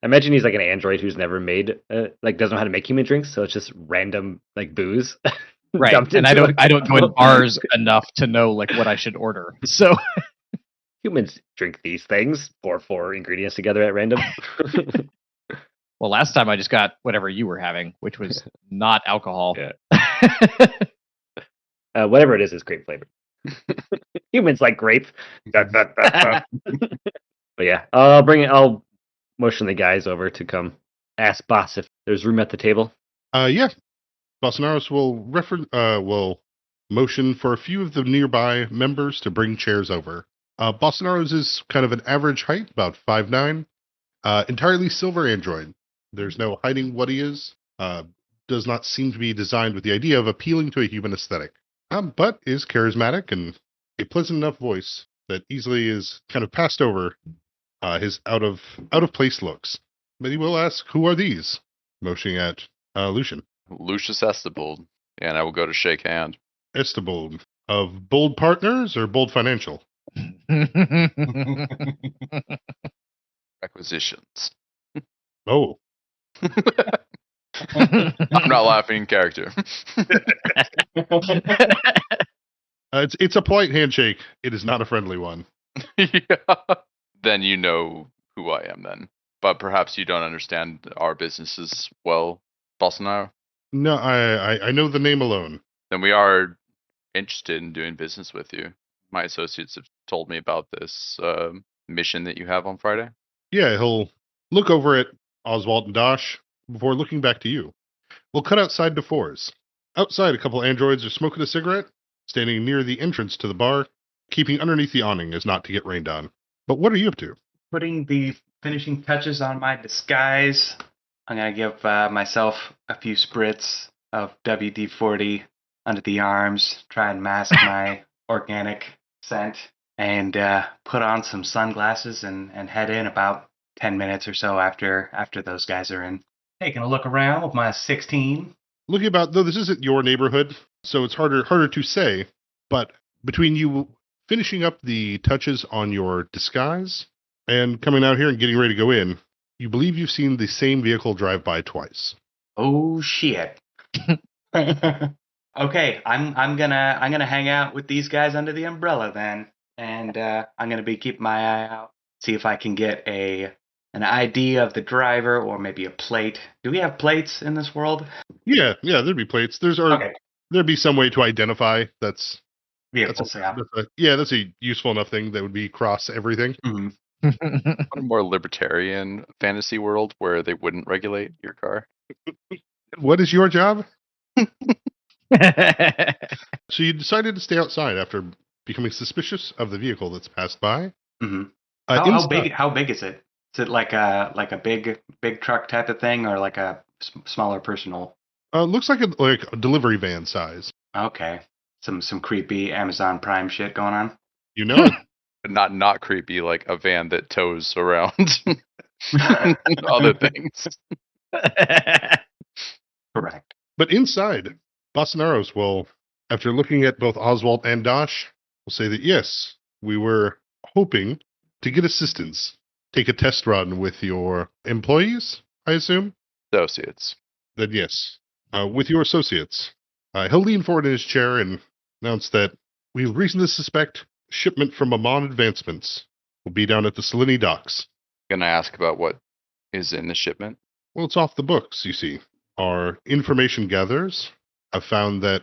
S4: I imagine he's like an android who's never made, like doesn't know how to make human drinks, so it's just random like booze.
S3: Right, and I don't go in bars enough to know like what I should order. So
S4: humans drink these things, pour 4 ingredients together at random.
S3: Well, last time I just got whatever you were having, which was not alcohol.
S4: Yeah. Whatever it is grape flavored. Humans like grape. But yeah, I'll motion the guys over to come ask boss if there's room at the table.
S1: Yeah. Bolsonaros will motion for a few of the nearby members to bring chairs over. Bolsonaros is kind of an average height, about 5'9", entirely silver android. There's no hiding what he is. Does not seem to be designed with the idea of appealing to a human aesthetic. But is charismatic and a pleasant enough voice that easily is kind of passed over his out of place looks. But he will ask, "Who are these?" Motioning at Lucian.
S5: Lucius Estebold, and I will go to shake hand.
S1: Estebold of Bold Partners or Bold Financial?
S5: Acquisitions.
S1: Oh,
S5: I'm not laughing in character.
S1: it's a polite handshake. It is not a friendly one.
S5: Yeah. Then you know who I am then. But perhaps you don't understand our business as well, Bolsonaro.
S1: No, I know the name alone.
S5: Then we are interested in doing business with you. My associates have told me about this mission that you have on Friday.
S1: Yeah, he'll look over at Oswald and Dosh before looking back to you. We'll cut outside to fours. Outside, a couple androids are smoking a cigarette, standing near the entrance to the bar, keeping underneath the awning as not to get rained on. But what are you up to?
S2: Putting the finishing touches on my disguise. I'm going to give myself a few spritz of WD-40 under the arms, try and mask my organic scent, and put on some sunglasses and head in about 10 minutes or so after those guys are in. Taking a look around with my 16.
S1: Looking about, though this isn't your neighborhood, so it's harder to say, but between you finishing up the touches on your disguise and coming out here and getting ready to go in, you believe you've seen the same vehicle drive by twice.
S2: Oh shit. Okay, I'm gonna hang out with these guys under the umbrella then, and I'm gonna be keeping my eye out, see if I can get an ID of the driver or maybe a plate. Do we have plates in this world?
S1: Yeah, there'd be plates. There'd be some way to identify. That's
S2: Vehicles,
S1: yeah. That's a useful enough thing that would be cross everything.
S2: Mm-hmm.
S5: A more libertarian fantasy world where they wouldn't regulate your car.
S1: What is your job? So you decided to stay outside after becoming suspicious of the vehicle that's passed by.
S2: Mm-hmm.
S1: Inside-
S2: How big is it? Is it like a big truck type of thing, or like a smaller personal?
S1: Looks like a delivery van size.
S2: Okay, some creepy Amazon Prime shit going on.
S1: You know it.
S5: Not creepy, like a van that tows around other things.
S2: Correct.
S1: But inside, Bolsonaros will, after looking at both Oswald and Dosh, will say that yes, we were hoping to get assistance. Take a test run with your employees, I assume?
S5: Associates.
S1: Then yes, with your associates. He'll lean forward in his chair and announce that we have reason to suspect shipment from Amon Advancements will be down at the Selene docks.
S5: Gonna ask about what is in the shipment.
S1: Well, it's off the books, you see. Our information gatherers have found that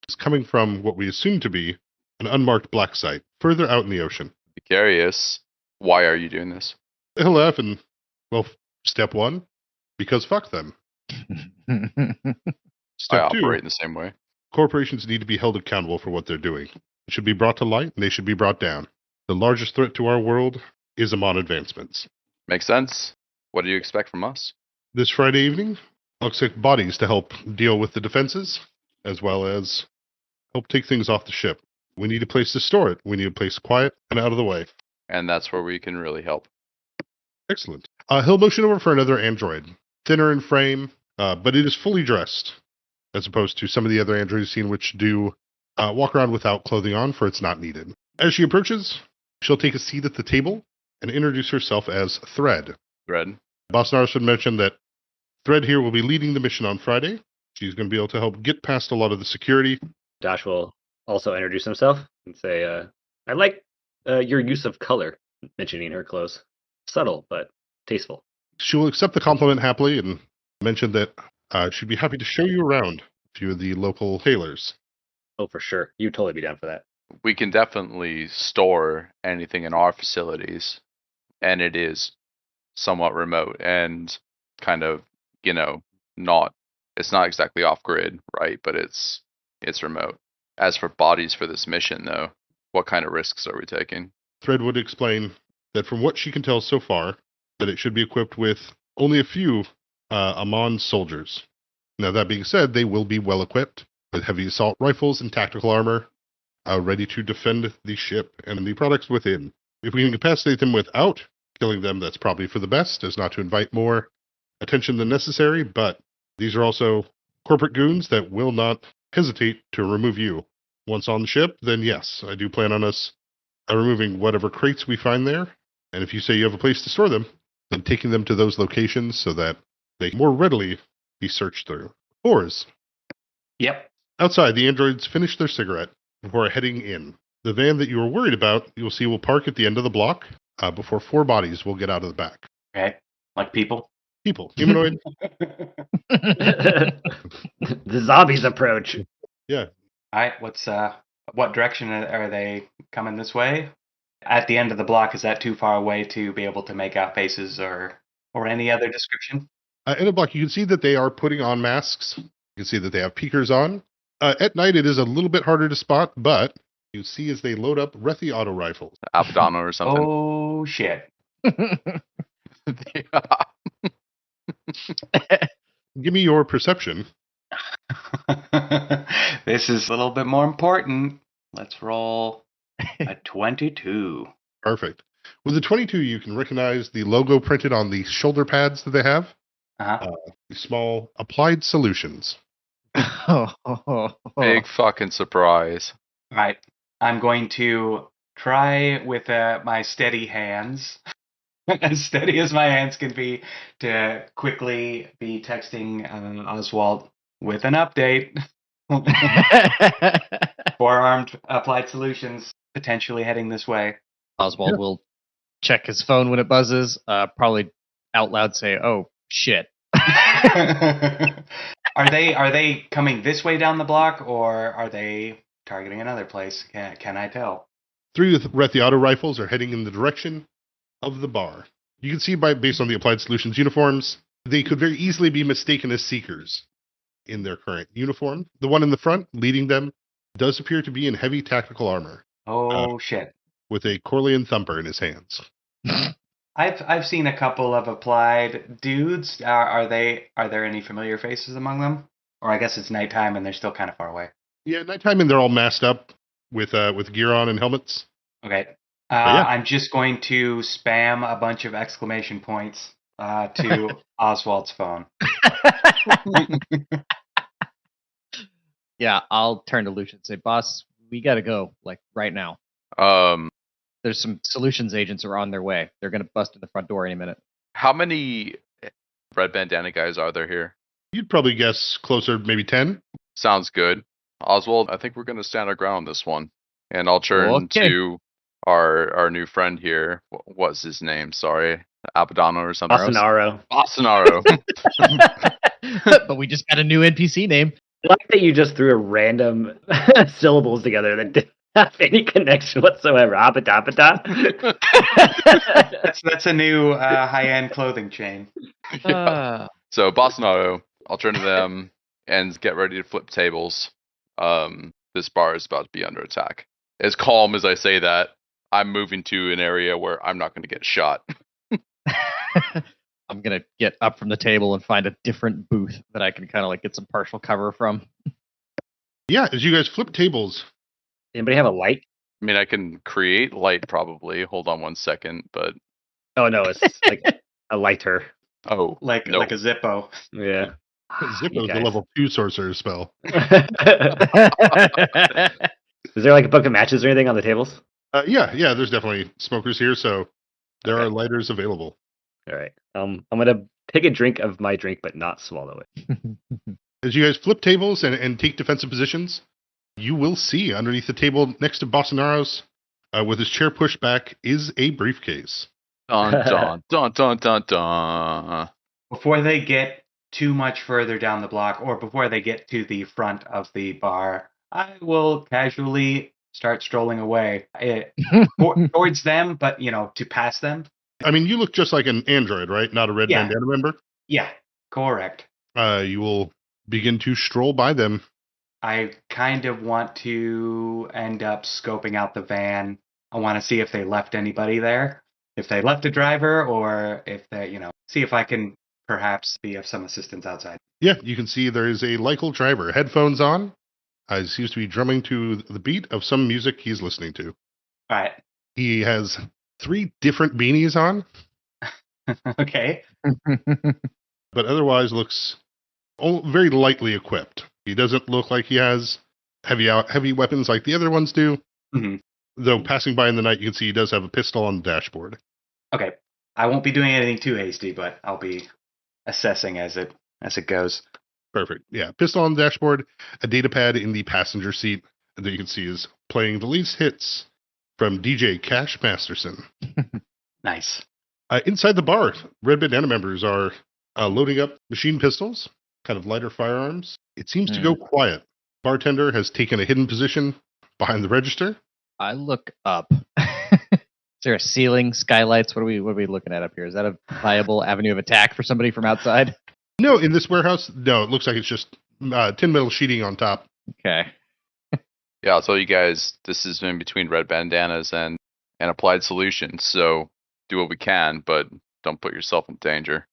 S1: it's coming from what we assume to be an unmarked black site further out in the ocean.
S5: Be curious. Why are you doing this?
S1: He'll laugh and, well, step one, because fuck them.
S5: I
S1: Step two,
S5: operate in the same way.
S1: corporations need to be held accountable for what they're doing. It should be brought to light, and they should be brought down. The largest threat to our world is Amon Advancements.
S5: Makes sense. What do you expect from us?
S1: This Friday evening, I'll expect bodies to help deal with the defenses, as well as help take things off the ship. We need a place to store it. We need a place quiet and out of the way.
S5: And that's where we can really help.
S1: Excellent. He'll motion over for another android. Thinner in frame, but it is fully dressed, as opposed to some of the other androids seen which do walk around without clothing on, for it's not needed. As she approaches, she'll take a seat at the table and introduce herself as Thread.
S5: Thread.
S1: Bolsonaro should mention that Thread here will be leading the mission on Friday. She's going to be able to help get past a lot of the security.
S4: Dosh will also introduce himself and say, I like your use of color, mentioning her clothes. Subtle, but tasteful.
S1: She will accept the compliment happily and mention that she'd be happy to show you around a few of the local tailors.
S4: Oh, for sure. You'd totally be down for that.
S5: We can definitely store anything in our facilities, and it is somewhat remote and kind of, it's not exactly off grid, right? But it's remote. As for bodies for this mission, though, what kind of risks are we taking?
S1: Thread would explain that from what she can tell so far, that it should be equipped with only a few Amon soldiers. Now, that being said, they will be well equipped with heavy assault rifles and tactical armor, ready to defend the ship and the products within. If we can incapacitate them without killing them, that's probably for the best, as not to invite more attention than necessary, but these are also corporate goons that will not hesitate to remove you. Once on the ship, then yes, I do plan on us removing whatever crates we find there, and if you say you have a place to store them, then taking them to those locations so that they can more readily be searched through. Fours.
S2: Yep.
S1: Outside, the androids finish their cigarette before heading in. The van that you were worried about, you'll see, will park at the end of the block before 4 bodies will get out of the back.
S2: Okay. Like people?
S1: People. Humanoid.
S4: The zombies approach.
S1: Yeah.
S2: All right. What direction are they coming this way? At the end of the block, is that too far away to be able to make out faces or any other description?
S1: In the block, you can see that they are putting on masks. You can see that they have peekers on. At night, it is a little bit harder to spot, but you see as they load up Rethi auto rifles.
S5: Abdano or something.
S2: Oh, shit.
S1: Give me your perception.
S2: This is a little bit more important. Let's roll a 22.
S1: Perfect. With the 22, you can recognize the logo printed on the shoulder pads that they have.
S2: Uh-huh.
S1: The small Applied Solutions.
S5: Big fucking surprise.
S2: All right. I'm going to try with my steady hands, as steady as my hands can be, to quickly be texting Oswald with an update. Four-armed Applied Solutions potentially heading this way.
S3: Oswald will check his phone when it buzzes, probably out loud say, "Oh, shit."
S2: Are they coming this way down the block, or are they targeting another place? Can I tell?
S1: 3 Rethi auto rifles are heading in the direction of the bar. You can see based on the Applied Solutions uniforms, they could very easily be mistaken as seekers in their current uniform. The one in the front, leading them, does appear to be in heavy tactical armor.
S2: Oh, shit.
S1: With a Corleone thumper in his hands.
S2: I've seen a couple of Applied dudes. Are there any familiar faces among them? Or I guess it's nighttime and they're still kind of far away.
S1: Yeah, nighttime and they're all masked up with gear on and helmets.
S2: Okay.
S1: Yeah.
S2: I'm just going to spam a bunch of exclamation points to Oswald's phone.
S3: Yeah, I'll turn to Lucian and say, "Boss, we gotta go, like, right now. There's some Solutions agents are on their way. They're gonna bust in the front door any minute."
S5: How many red bandana guys are there here?
S1: You'd probably guess closer, maybe 10.
S5: Sounds good. Oswald, I think we're going to stand our ground on this one. And I'll turn
S3: Okay.
S5: to our new friend here. What's his name? Sorry. Apadano or something
S4: Basanaro.
S5: else? Basanaro.
S3: But we just got a new NPC name.
S4: I like that you just threw a random syllables together that didn't have any connection whatsoever. Apata.
S2: That's a new high-end clothing chain.
S5: So Basanaro, I'll turn to them and get ready to flip tables. This bar is about to be under attack. As calm as I say that, I'm moving to an area where I'm not going to get shot.
S3: I'm going to get up from the table and find a different booth that I can kind of like get some partial cover from.
S1: Yeah, as you guys flip tables.
S4: Anybody have a light?
S5: I mean, I can create light probably. Hold on one second, but...
S4: Oh, no, it's like a lighter.
S5: Oh,
S2: like
S5: no.
S2: a Zippo.
S4: Yeah.
S1: Zippo is the level 2 sorcerer spell.
S4: Is there like a book of matches or anything on the tables?
S1: Yeah, there's definitely smokers here, so there are lighters available.
S4: All right. I'm going to take a drink of my drink, but not swallow it.
S1: As you guys flip tables and take defensive positions, you will see underneath the table next to Bosanaro's, with his chair pushed back, is a briefcase.
S5: Dun dun dun dun dun dun.
S2: Before they get too much further down the block, or before they get to the front of the bar, I will casually start strolling away towards them, but to pass them.
S1: I mean, you look just like an android, right? Not a red
S2: Yeah.
S1: bandana member.
S2: Yeah, correct.
S1: You will begin to stroll by them.
S2: I kind of want to end up scoping out the van. I want to see if they left anybody there, if they left a driver, or if they, see if I can perhaps be of some assistance outside.
S1: Yeah, you can see there is a Lycle driver, headphones on. He seems to be drumming to the beat of some music he's listening to.
S2: All right.
S1: He has 3 different beanies on,
S2: Okay.
S1: but otherwise looks very lightly equipped. He doesn't look like he has heavy weapons like the other ones do.
S2: Mhm.
S1: Though passing by in the night, you can see he does have a pistol on the dashboard.
S2: Okay. I won't be doing anything too hasty, but I'll be assessing as it goes.
S1: Perfect. Yeah, pistol on the dashboard, a data pad in the passenger seat that you can see is playing the latest hits from DJ Cash Masterson.
S2: Nice.
S1: Inside the bar, Red Bandana members are loading up machine pistols, kind of lighter firearms. It seems to go quiet. Bartender has taken a hidden position behind the register.
S3: I look up. Is there a ceiling, skylights? What are we looking at up here? Is that a viable avenue of attack for somebody from outside?
S1: No, in this warehouse, no. It looks like it's just tin metal sheeting on top.
S3: Okay.
S5: Yeah, I'll tell you guys, this is in between red bandanas and applied solutions. So do what we can, but don't put yourself in danger.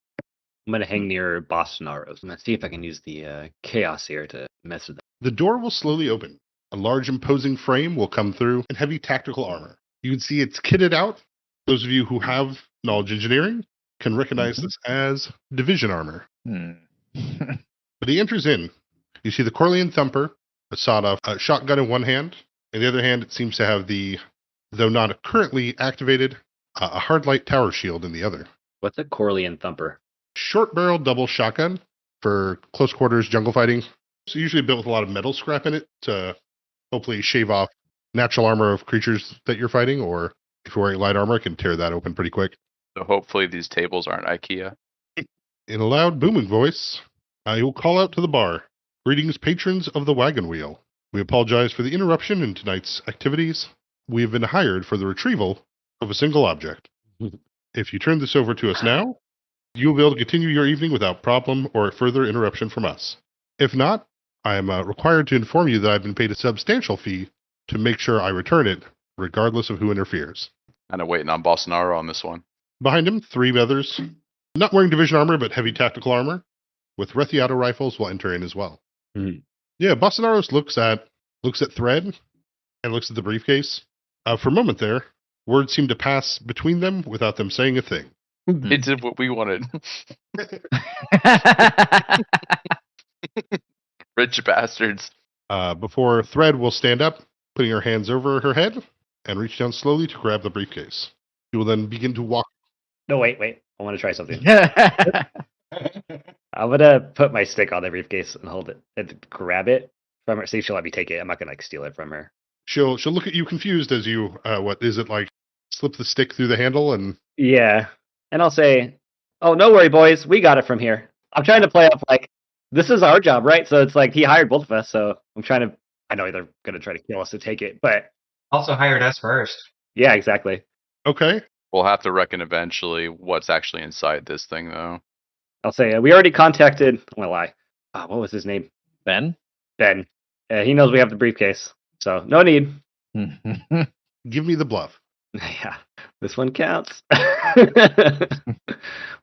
S4: I'm going to hang near Bostonaros. I'm going to see if I can use the chaos here to mess with them.
S1: The door will slowly open. A large imposing frame will come through in heavy tactical armor. You can see it's kitted out. Those of you who have knowledge engineering can recognize this as division armor. But he enters in. You see the Corleone Thumper, a sawed-off shotgun in one hand. In the other hand, it seems to have the, though not currently activated, a hard light tower shield in the other.
S4: What's a Corleone Thumper?
S1: Short-barreled double shotgun for close quarters jungle fighting. It's usually built with a lot of metal scrap in it to hopefully shave off natural armor of creatures that you're fighting, or if you're wearing light armor, it can tear that open pretty quick.
S5: So hopefully these tables aren't IKEA.
S1: In a loud, booming voice, he will call out to the bar. Greetings, patrons of the Wagon Wheel. We apologize for the interruption in tonight's activities. We have been hired for the retrieval of a single object. If you turn this over to us now, you will be able to continue your evening without problem or further interruption from us. If not, I am required to inform you that I've been paid a substantial fee to make sure I return it, regardless of who interferes.
S5: Kind of waiting on Bolsonaro on this one.
S1: Behind him, 3 others, not wearing division armor, but heavy tactical armor, with Rethiato rifles will enter in as well. Yeah, Bolsonaros looks at Thread and looks at the briefcase. For a moment there, words seem to pass between them without them saying a thing.
S5: They did what we wanted. Rich bastards.
S1: Before Thread will stand up, putting her hands over her head, and reach down slowly to grab the briefcase. She will then begin to walk.
S4: No, wait. I want to try something. I'm going to put my stick on the briefcase and hold it and grab it from her. See if she'll let me take it. I'm not going to steal it from her.
S1: She'll look at you confused as you, what is it like? Slip the stick through the handle and...
S4: Yeah. And I'll say, oh, no worry, boys. We got it from here. I'm trying to play up like, this is our job, right? So it's like he hired both of us. So I'm trying to, I know they're going to try to kill us to take it, but...
S2: Also hired us first.
S4: Yeah, exactly.
S1: Okay.
S5: We'll have to reckon eventually what's actually inside this thing, though.
S4: I'll say, we already contacted, I'm going to lie. What was his name?
S3: Ben?
S4: Ben. He knows we have the briefcase. So no need.
S1: Give me the bluff.
S4: Yeah, this one counts.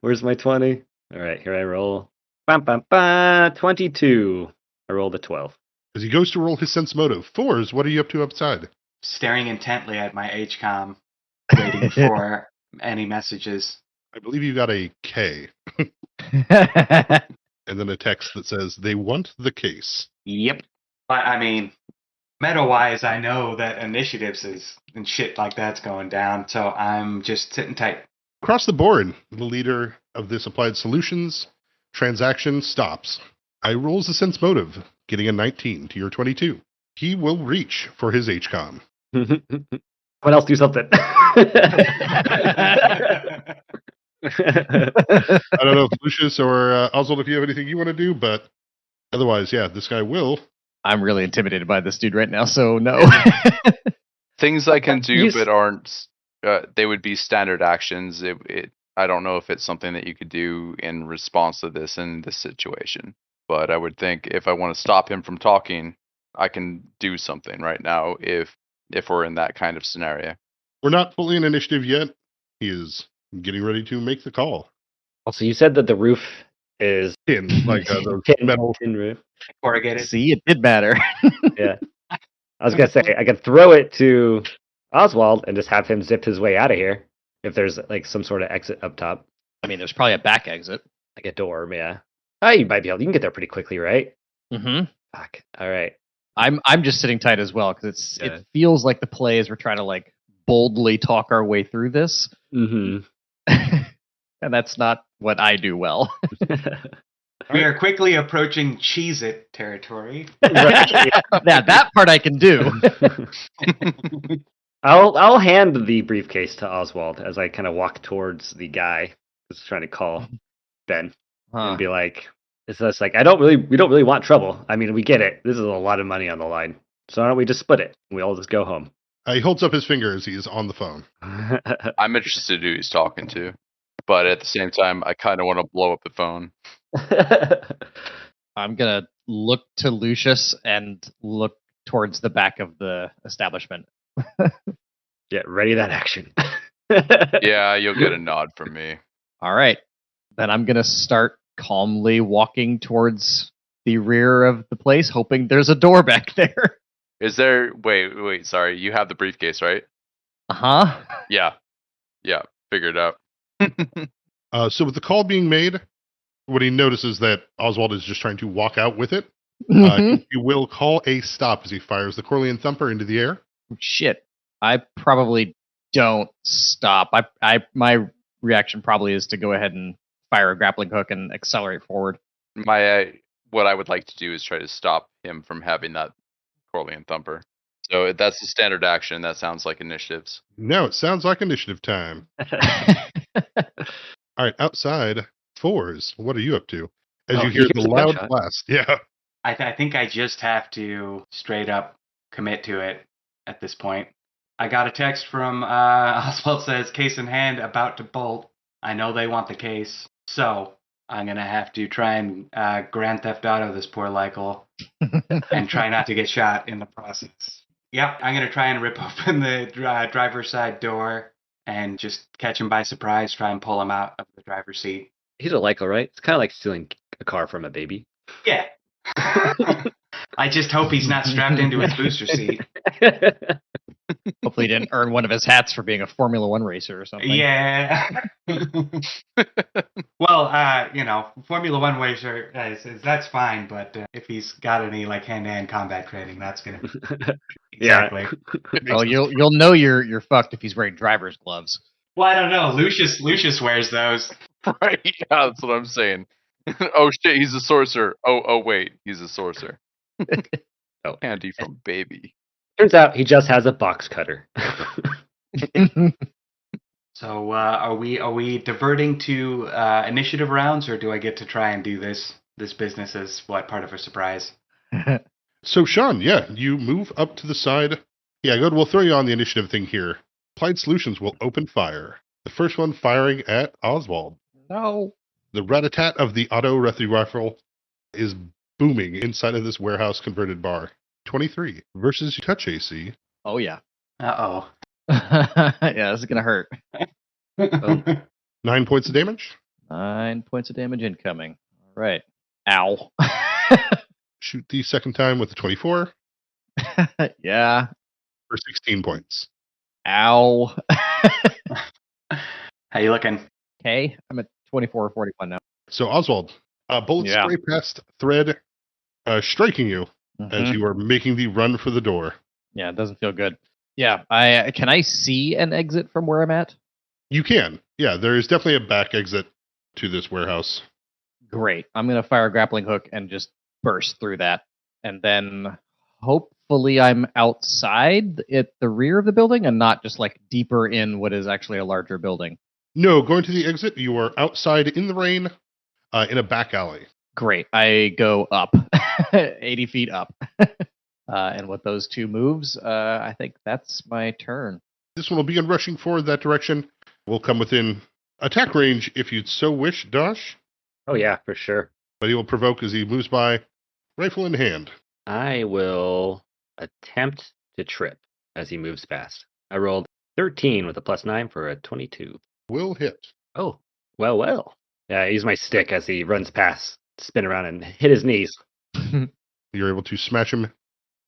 S4: Where's my 20? All right, here I roll. 22. I rolled a 12.
S1: As he goes to roll his sense motive. 4s, what are you up to outside?
S2: Staring intently at my HCOM, waiting for any messages.
S1: I believe you got a K. And then a text that says, they want the case.
S2: Yep. But I mean, meta-wise, I know that initiatives and shit like that's going down, so I'm just sitting tight.
S1: Across the board, the leader of this applied solutions transaction stops. I rolls a sense motive, getting a 19 to your 22. He will reach for his HCOM.
S4: Someone else do something.
S1: I don't know if Lucius or Oswald, if you have anything you want to do, but otherwise, yeah, this guy will.
S3: I'm really intimidated by this dude right now, so no.
S5: Things I can do,
S4: You
S5: but aren't. They would be standard actions. I don't know if it's something that you could do in response to this in this situation. But I would think if I want to stop him from talking, I can do something right now if we're in that kind of scenario.
S1: We're not fully in initiative yet. He is getting ready to make the call.
S4: Also, you said that the roof is
S1: In like those
S4: tin,
S1: metal.
S4: tin roof.
S2: Corrugated.
S3: See, it did matter.
S4: Yeah. I was gonna say I could throw it to Oswald and just have him zip his way out of here if there's like some sort of exit up top,
S3: I mean, there's probably a back exit.
S4: like a door. Yeah. Oh, you might be able. You can get there pretty quickly, right?
S3: Mm-hmm.
S4: Fuck. All right.
S3: I'm just sitting tight as well because
S4: Yeah.
S3: it feels like the play is we're trying to like boldly talk our way through this,
S4: Mm-hmm.
S3: and that's not what I do well.
S2: We are quickly approaching Cheez-It territory.
S4: Right.
S3: Yeah, that part I can do.
S4: I'll hand the briefcase to Oswald as I kind of walk towards the guy who's trying to call Ben
S3: Huh.
S4: and be like, "It's just like we don't really want trouble. I mean, we get it. This is a lot of money on the line. So why don't we just split it? We all just go home."
S1: He holds up his finger as he's on the phone.
S5: I'm interested in who he's talking to, but at the same time, I kind of want to blow up the phone.
S3: I'm gonna look to Lucius and look towards the back of the establishment.
S4: Get ready that action.
S5: Yeah, you'll get a nod from me.
S3: All right, then I'm gonna start calmly walking towards the rear of the place, hoping there's a door back there.
S5: Is there? Wait. Sorry, you have the briefcase, right?
S3: Uh-huh.
S5: Yeah. Figured out.
S1: So with the call being made, what he notices that Oswald is just trying to walk out with it.
S3: Mhm.
S1: He will call a stop as he fires the Corleone Thumper into the air.
S3: Shit. I probably don't stop. My reaction probably is to go ahead and fire a grappling hook and accelerate forward.
S5: What I would like to do is try to stop him from having that Corleone Thumper. So that's the standard action. That sounds like initiatives.
S1: Now it sounds like initiative time. All right, outside, Fours, what are you up to? As
S4: Oh,
S1: you
S4: he
S1: hear
S4: hears
S1: the
S4: the
S1: loud
S4: gunshot.
S1: blast. Yeah.
S2: I think I just have to straight up commit to it at this point. I got a text from Oswald says, case in hand, about to bolt. I know they want the case, so I'm going to have to try and Grand Theft Auto this poor Lykel and try not to get shot in the process. Yep, I'm going to try and rip open the driver's side door and just catch him by surprise, try and pull him out of the driver's seat.
S4: He's a Lyco, right? It's kind of like stealing a car from a baby.
S2: Yeah. I just hope he's not strapped into his booster seat.
S3: Hopefully he didn't earn one of his hats for being a Formula One racer or something.
S2: Yeah. Well, Formula One racer, that's fine, but if he's got any like hand-to-hand combat training, that's gonna exactly.
S3: Oh, you'll know you're fucked if he's wearing driver's gloves.
S2: Well, I don't know. Lucius wears those.
S5: Right? Yeah, that's what I'm saying. Oh shit, he's a sorcerer. Oh wait, he's a sorcerer. Oh, handy from baby.
S4: Turns out he just has a box cutter.
S2: So, are we diverting to initiative rounds, or do I get to try and do this business as part of a surprise?
S1: So, Sean, yeah, you move up to the side. Yeah, good. We'll throw you on the initiative thing here. Applied Solutions will open fire. The first one firing at Oswald.
S3: No.
S1: The rat-a-tat of the auto-rethi rifle is booming inside of this warehouse converted bar. 23 versus touch AC.
S3: Oh yeah.
S2: Uh-oh.
S3: Yeah, this is gonna hurt.
S1: 9 points of damage.
S3: 9 points of damage incoming. All right. Ow.
S1: Shoot the second time with the 24
S3: Yeah.
S1: for 16 points.
S3: Ow.
S2: How you looking?
S3: Okay, I'm at 24 or 41 now.
S1: So, Oswald, bullets
S3: Yeah.
S1: spray past thread, striking you as
S3: Mhm.
S1: you are making the run for the door.
S3: Yeah, it doesn't feel good. Yeah, can I see an exit from where I'm at?
S1: You can. Yeah, there is definitely a back exit to this warehouse.
S3: Great. I'm gonna fire a grappling hook and just burst through that, and then thankfully I'm outside at the rear of the building and not just like deeper in what is actually a larger building.
S1: No, going to the exit, you are outside in the rain in a back alley.
S3: Great. I go up 80 feet up. And with those two moves, I think that's my turn.
S1: This one will begin rushing forward that direction. Will come within attack range if you'd so wish, Dosh.
S4: Oh, yeah, for sure.
S1: But he will provoke as he moves by, rifle in hand.
S4: I will attempt to trip as he moves past. I rolled 13 with a +9 for a 22.
S1: Will hit.
S4: Oh, well. Yeah, I use my stick as he runs past, spin around and hit his knees.
S1: You're able to smash him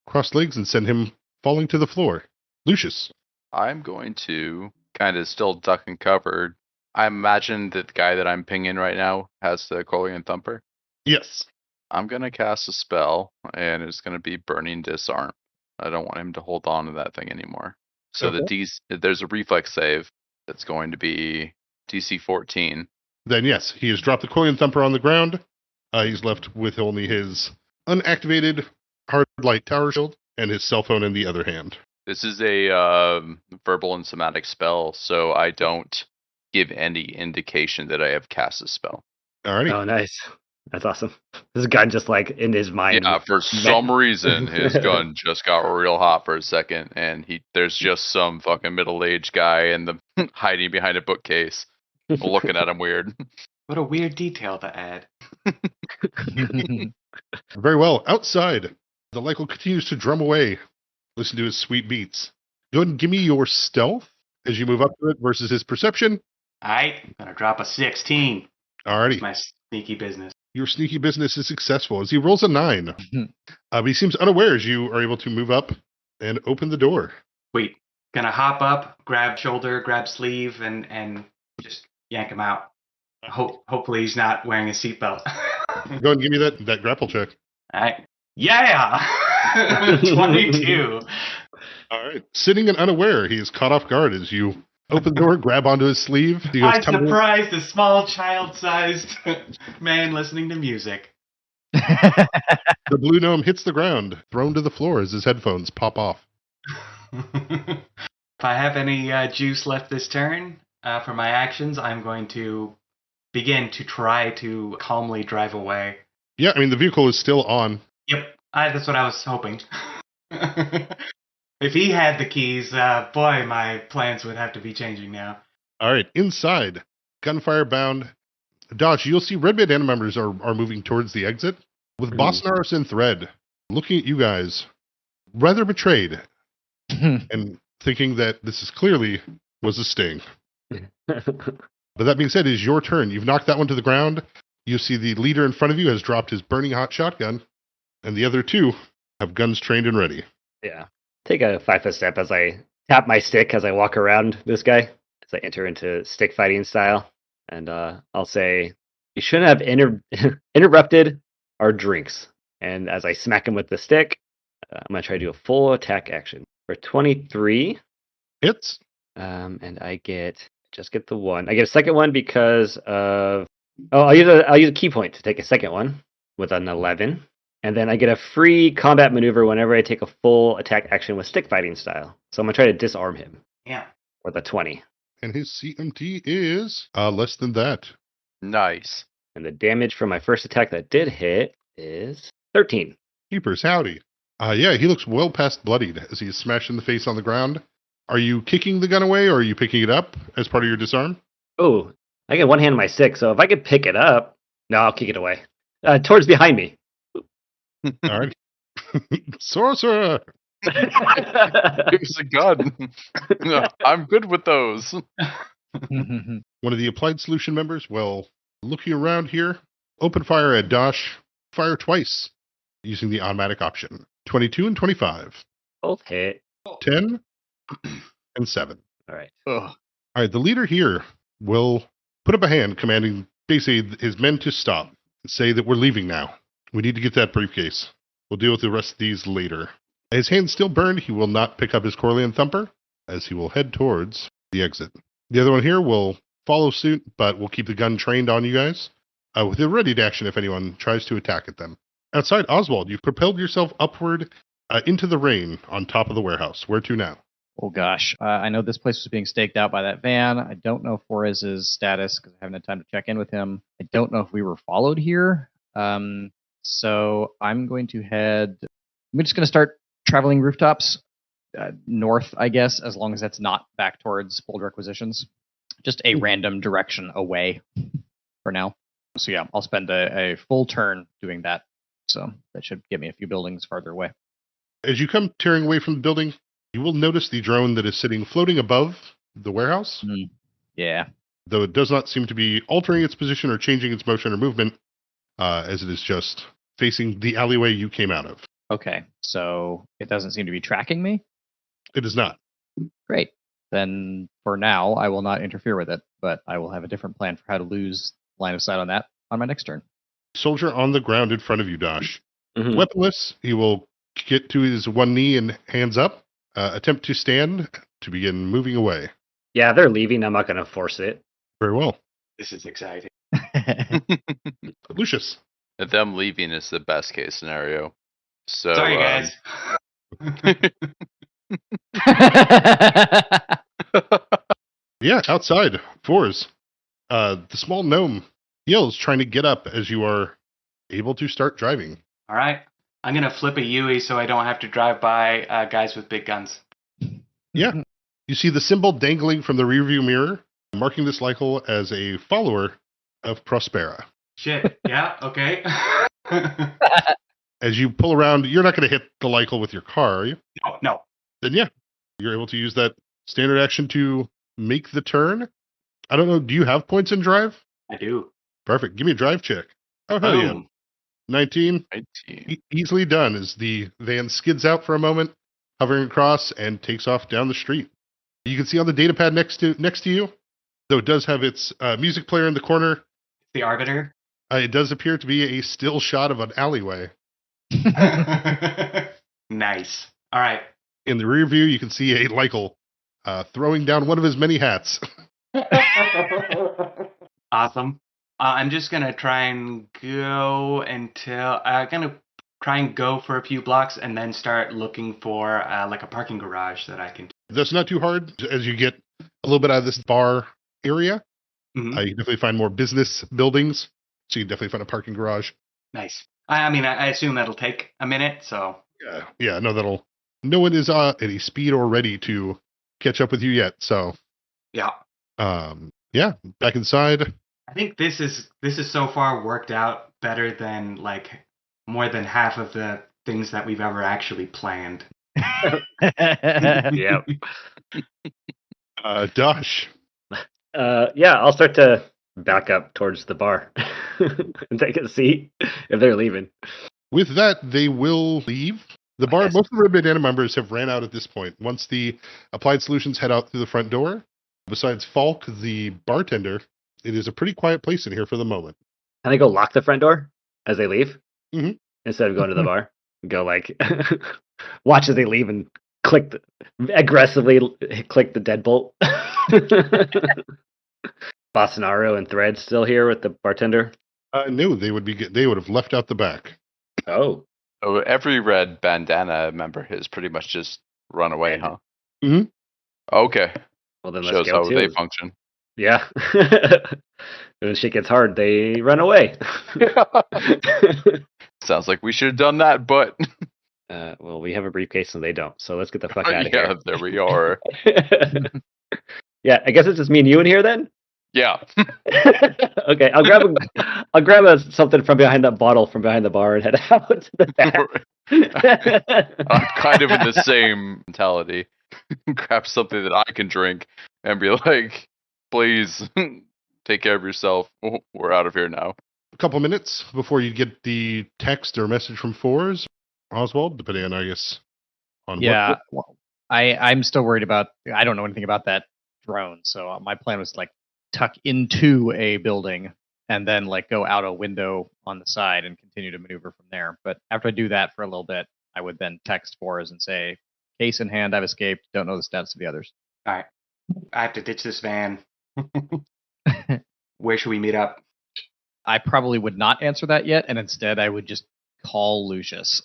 S1: cross legs and send him falling to the floor. Lucius.
S5: I'm going to kind of still duck and cover. I imagine that the guy that I'm pinging right now has the Colian Thumper.
S1: Yes.
S5: I'm going to cast a spell, and it's going to be Burning Disarm. I don't want him to hold on to that thing anymore. So
S1: Okay.
S5: there's a reflex save that's going to be DC 14.
S1: Then yes, he has dropped the Colian Thumper on the ground. He's left with only his unactivated hard light tower shield and his cell phone in the other hand.
S5: This is a verbal and somatic spell, so I don't give any indication that I have cast a spell.
S1: Alrighty.
S4: Oh, nice. That's awesome. This gun just like in his mind.
S5: Yeah, for some reason, his gun just got real hot for a second, and there's just some fucking middle-aged guy hiding behind a bookcase, looking at him weird.
S2: What a weird detail to add.
S1: Very well. Outside, the Lycal continues to drum away. Listen to his sweet beats. Go ahead and give me your stealth as you move up to it versus his perception.
S2: Alright, I'm gonna drop a 16.
S1: Alrighty.
S2: My sneaky business.
S1: Your sneaky business is successful as he rolls a 9. But he seems unaware as you are able to move up and open the door.
S2: Wait, gonna hop up, grab shoulder, grab sleeve, and just yank him out. Hopefully he's not wearing a seatbelt.
S1: Go ahead and give me that grapple check.
S2: Alright. Yeah! 22.
S1: All right. Sitting and unaware, he is caught off guard as you open the door, grab onto his sleeve. He goes
S2: I
S1: tumbling.
S2: surprised a small child-sized man listening to music.
S1: The blue gnome hits the ground, thrown to the floor as his headphones pop off.
S2: If I have any juice left this turn for my actions, I'm going to begin to try to calmly drive away.
S1: Yeah, I mean, the vehicle is still on.
S2: Yep, that's what I was hoping. If he had the keys, boy, my plans would have to be changing now.
S1: All right. Inside, gunfire bound. Dodge, you'll see Red Bandana members are moving towards the exit with Bosnaros in thread, looking at you guys, rather betrayed, and thinking that this is clearly was a sting. But that being said, it is your turn. You've knocked that one to the ground. You see the leader in front of you has dropped his burning hot shotgun, and the other two have guns trained and ready.
S4: Yeah. Take a 5-foot step as I tap my stick as I walk around this guy, as I enter into stick fighting style. And I'll say, you shouldn't have interrupted our drinks. And as I smack him with the stick, I'm going to try to do a full attack action. For 23,
S1: Hits.
S4: and I just get the one. I get a second one because of... Oh, I'll use a key point to take a second one with an 11. And then I get a free combat maneuver whenever I take a full attack action with stick fighting style. So I'm going to try to disarm him.
S2: Yeah.
S4: With a 20.
S1: And his CMT is less than that.
S5: Nice.
S4: And the damage from my first attack that did hit is 13.
S1: Keepers, howdy. Yeah, he looks well past bloodied as he is smashed in the face on the ground. Are you kicking the gun away or are you picking it up as part of your disarm?
S4: Oh, I get one hand on my stick, so if I could pick it up... No, I'll kick it away. Towards behind me.
S1: All right. Sorcerer!
S5: Here's a gun. I'm good with those.
S1: One of the applied solution members, well, looking around here, open fire at Dosh, fire twice using the automatic option. 22 and 25.
S4: Both hit.
S1: 10 and 7.
S4: All right.
S1: All right, the leader here will put up a hand commanding basically his men to stop and say that we're leaving now. We need to get that briefcase. We'll deal with the rest of these later. His hand's still burned. He will not pick up his Corleone Thumper as he will head towards the exit. The other one here will follow suit, but we'll keep the gun trained on you guys with a ready to action if anyone tries to attack at them. Outside, Oswald, you've propelled yourself upward into the rain on top of the warehouse. Where to now?
S3: Oh gosh, I know this place was being staked out by that van. I don't know Flores' status because I haven't had time to check in with him. I don't know if we were followed here. So I'm going to head. I'm just going to start traveling rooftops north, I guess, as long as that's not back towards bold requisitions. Just a random direction away for now. So yeah, I'll spend a full turn doing that. So that should get me a few buildings farther away.
S1: As you come tearing away from the building, you will notice the drone that is sitting floating above the warehouse.
S3: Yeah.
S1: Though it does not seem to be altering its position or changing its motion or movement, as it is just facing the alleyway you came out of.
S3: Okay, so it doesn't seem to be tracking me?
S1: It is not.
S3: Great. Then for now, I will not interfere with it, but I will have a different plan for how to lose line of sight on that on my next turn.
S1: Soldier on the ground in front of you, Dosh.
S4: Mhm.
S1: Weaponless, he will get to his one knee and hands up, attempt to stand to begin moving away.
S4: Yeah, they're leaving. I'm not going to force it.
S1: Very well.
S2: This is exciting.
S1: Lucius.
S5: Them leaving is the best case scenario. So,
S2: Sorry, guys.
S1: Yeah, outside. Fours. The small gnome yells, trying to get up as you are able to start driving.
S2: All right. I'm going to flip a Yui so I don't have to drive by guys with big guns.
S1: Yeah. You see the symbol dangling from the rearview mirror, marking this Lycal as a follower of Prospera.
S2: Shit. Yeah. Okay.
S1: As you pull around, you're not going to hit the Lycal with your car, are you?
S2: No.
S1: Then yeah, you're able to use that standard action to make the turn. I don't know, do you have points in drive?
S2: I do.
S1: Perfect. Give me a drive check. Oh, hell yeah.
S2: Boom.
S1: 19.
S5: 19.
S1: Easily done as the van skids out for a moment, hovering across, and takes off down the street. You can see on the data pad next to you, though it does have its music player in the corner,
S2: The Arbiter.
S1: it does appear to be a still shot of an alleyway.
S2: Nice. All right.
S1: In the rear view, you can see a Lycal throwing down one of his many hats.
S2: Awesome. I'm just going to try and go for a few blocks and then start looking for like a parking garage that I can.
S1: That's not too hard. As you get a little bit out of this bar area,
S2: Mhm.
S1: you can definitely find more business buildings. So you can definitely find a parking garage.
S2: Nice. I mean, I assume that'll take a minute, so.
S1: Yeah, no one is at a speed or ready to catch up with you yet. So,
S2: Yeah.
S1: yeah, back inside.
S2: I think this is so far worked out better than like more than half of the things that we've ever actually planned.
S4: Yep.
S1: Dosh.
S4: Yeah, I'll start to back up towards the bar and take a seat if they're leaving.
S1: With that, they will leave. The bar,
S2: Yes.
S1: most of the Red Bandana members have ran out at this point. Once the Applied Solutions head out through the front door, besides Falk, the bartender, it is a pretty quiet place in here for the moment.
S4: Can I go lock the front door as they leave?
S1: Mhm.
S4: Instead of going to the bar? Go like, watch as they leave and aggressively click the deadbolt. Bolsonaro and Thread still here with the bartender?
S1: No, they would have left out the back.
S4: Oh.
S5: Oh, every red bandana member has pretty much just run away, huh?
S1: Mhm.
S5: Okay.
S4: Well, then let's
S5: Shows
S4: go
S5: how
S4: too.
S5: they function.
S4: Yeah. When shit gets hard, they run away.
S5: Sounds like we should have done that, but
S4: Well, we have a briefcase and they don't, so let's get the fuck out of
S5: yeah,
S4: here.
S5: there we are.
S4: Yeah, I guess it's just me and you in here then.
S5: Yeah.
S4: Okay, I'll grab something from behind that bottle from behind the bar and head out to the back.
S5: I'm kind of in the same mentality. Grab something that I can drink and be like, please take care of yourself. We're out of here now.
S1: A couple minutes before you get the text or message from Fours, Oswald, depending on, I guess, on
S3: Yeah, well, I'm still worried about. I don't know anything about that drone, so my plan was to, like, tuck into a building and then like go out a window on the side and continue to maneuver from there. But after I do that for a little bit, I would then text Fours and say, "Case in hand, I've escaped. Don't know the status of the others."
S2: All right. I have to ditch this van. Where should we meet up?
S3: I probably would not answer that yet, and instead I would just call Lucius,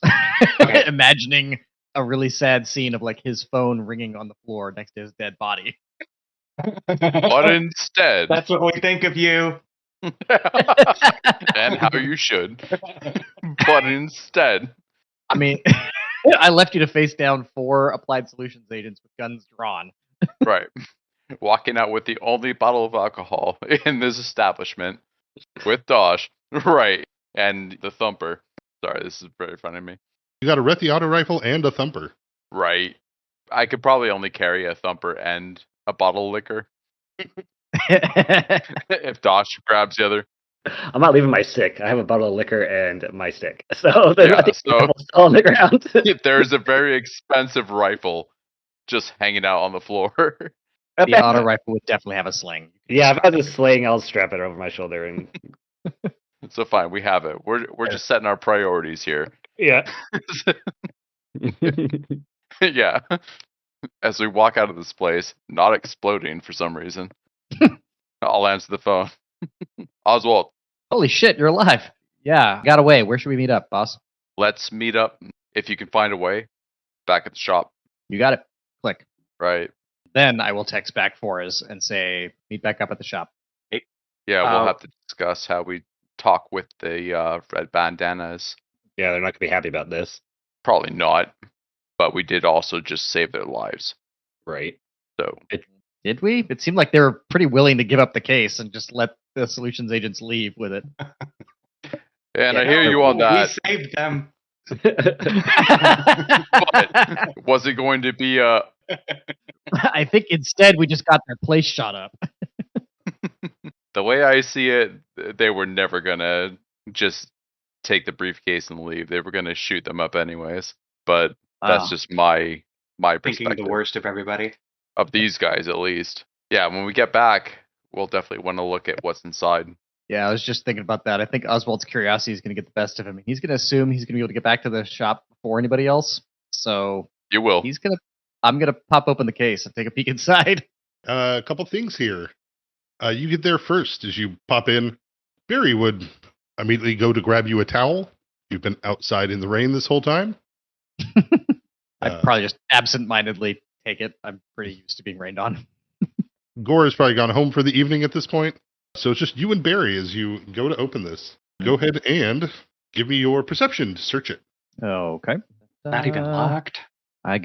S2: Okay.
S3: imagining a really sad scene of like his phone ringing on the floor next to his dead body.
S5: But instead,
S2: That's what we think of you.
S5: and how you should. But instead,
S3: I mean, I left you to face down 4 Applied Solutions agents with guns drawn.
S5: right, walking out with the only bottle of alcohol in this establishment with Dosh, right, and the thumper. Sorry, this is very funny to me.
S1: You got a Rethi auto rifle and a thumper.
S5: Right. I could probably only carry a thumper and a bottle of liquor if Dosh grabs the other.
S4: I'm not leaving my stick. I have a bottle of liquor and my stick. So there's
S5: Yeah,
S4: nothing
S5: so-
S4: on the ground.
S5: There's a very expensive rifle just hanging out on the floor.
S3: The auto rifle would definitely have a sling.
S4: Yeah, if I was a sling, I'll strap it over my shoulder and
S5: So fine, we have it. We're just setting our priorities here.
S4: yeah.
S5: Yeah. As we walk out of this place, not exploding for some reason, I'll answer the phone. Oswald,
S3: Holy shit, you're alive. Yeah, got away. Where should we meet up, boss?
S5: let's meet up if you can find a way back at the shop.
S3: You got it. Click.
S5: Right.
S3: Then I will text back Forrest and say, meet back up at the shop.
S5: Yeah, we'll have to discuss how we talk with the red bandanas.
S4: Yeah, they're not gonna be happy about this.
S5: Probably not, but we did also just save their lives.
S4: Right.
S5: So
S3: Did we? It seemed like they were pretty willing to give up the case and just let the solutions agents leave with it.
S5: and I hear you on that.
S2: We saved them.
S5: But was it going to be a
S3: I think instead we just got their place shot up.
S5: the way I see it, they were never gonna just take the briefcase and leave. They were gonna shoot them up anyways. But that's
S3: Oh.
S5: just my
S2: Thinking
S5: perspective
S2: the worst of everybody.
S5: of these guys, at least. Yeah, when we get back, we'll definitely want to look at what's inside.
S3: Yeah, I was just thinking about that. I think Oswald's curiosity is going to get the best of him. He's going to assume he's going to be able to get back to the shop before anybody else. So
S5: You will.
S3: I'm going to pop open the case and take a peek inside.
S1: A couple things here. You get there first as you pop in. Barry would immediately go to grab you a towel. You've been outside in the rain this whole time.
S3: I'd probably just absent-mindedly take it. I'm pretty used to being rained on.
S1: Gore has probably gone home for the evening at this point. So it's just you and Barry as you go to open this. Go ahead and give me your perception to search it.
S3: Okay.
S2: Not even locked.
S3: I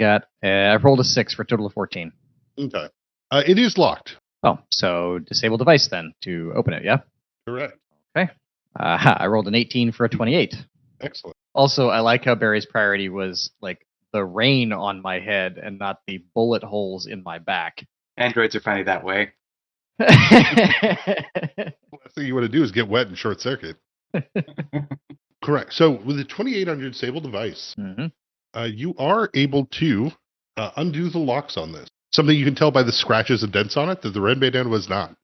S3: rolled a 6 for a total of 14.
S1: Okay. It is locked.
S3: Oh, so disable device then to open it, yeah?
S1: Correct.
S3: I rolled an 18 for a 28.
S1: Excellent.
S3: Also, I like how Barry's priority was like the rain on my head and not the bullet holes in my back.
S2: Androids are funny that way.
S1: The last thing you want to do is get wet and short circuit. Correct. So with the 28 on your disabled device, you are able to undo the locks on this. Something you can tell by the scratches and dents on it that the red bandana was not.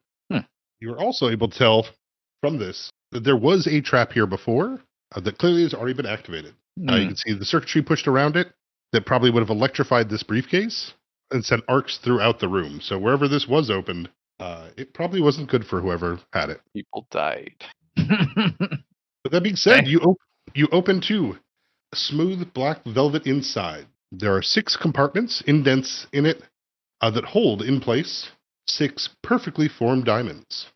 S1: You are also able to tell from this that there was a trap here before that clearly has already been activated. You can see the circuitry pushed around it that probably would have electrified this briefcase and sent arcs throughout the room. So wherever this was opened, it probably wasn't good for whoever had it.
S5: People died.
S1: But that being said, you open to a smooth black velvet inside. There are 6 compartments, indents in it, that hold in place 6 perfectly formed diamonds.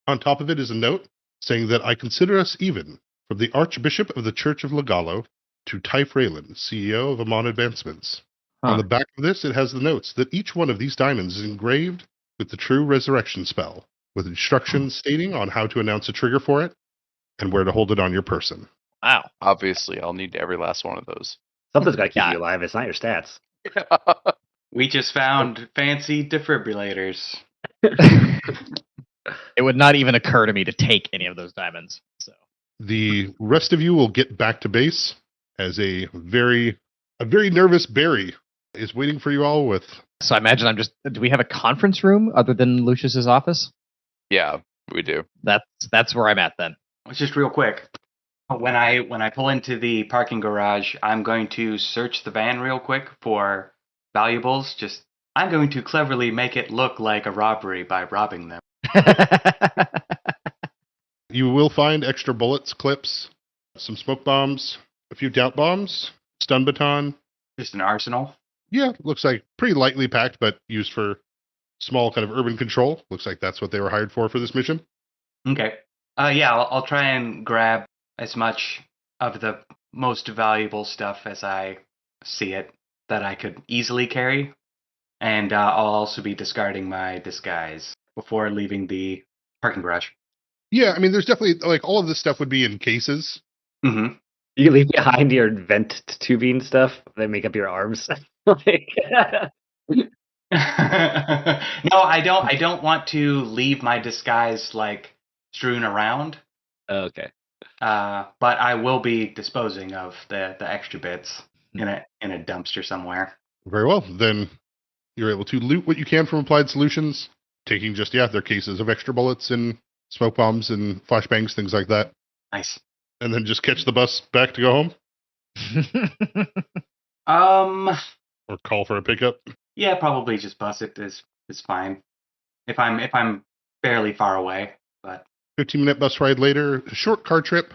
S1: On top of it is a note saying that I consider us even, from the Archbishop of the Church of Legallo to Typh Raylan, CEO of Amon Advancements. On the back of this, it has the notes that each one of these diamonds is engraved with the true resurrection spell, with instructions stating on how to announce a trigger for it and where to hold it on your person.
S3: Wow.
S5: Obviously, I'll need every last one of those.
S4: Something's got to keep you alive. It's not your stats.
S2: We just found fancy defibrillators.
S3: It would not even occur to me to take any of those diamonds. So
S1: The rest of you will get back to base as a very nervous Barry is waiting for you all with.
S3: So I imagine do we have a conference room other than Lucius's office?
S5: Yeah, we do.
S3: That's where I'm at then.
S2: Just real quick. When I pull into the parking garage, I'm going to search the van real quick for valuables. I'm going to cleverly make it look like a robbery by robbing them.
S1: You will find extra bullets, clips, some smoke bombs, a few doubt bombs, stun baton,
S2: Just an arsenal.
S1: Yeah, looks like pretty lightly packed, but used for small kind of urban control. Looks like that's what they were hired for this mission.
S2: Okay. Yeah, I'll try and grab as much of the most valuable stuff as I see it that I could easily carry. And I'll also be discarding my disguise before leaving the parking garage.
S1: Yeah, I mean, there's definitely, like, all of this stuff would be in cases.
S2: Mm-hmm.
S4: You can leave behind your vent tubing stuff that make up your arms. Like,
S2: No, I don't want to leave my disguise like strewn around.
S4: okay.
S2: But I will be disposing of the extra bits in a dumpster somewhere.
S1: Very well. Then you're able to loot what you can from Applied Solutions, taking just, their cases of extra bullets and smoke bombs and flashbangs, things like that.
S2: Nice.
S1: And then just catch the bus back to go home? Or call for a pickup?
S2: Yeah, probably just bus it is fine. If I'm fairly far away, but
S1: 15-minute bus ride later, a short car trip.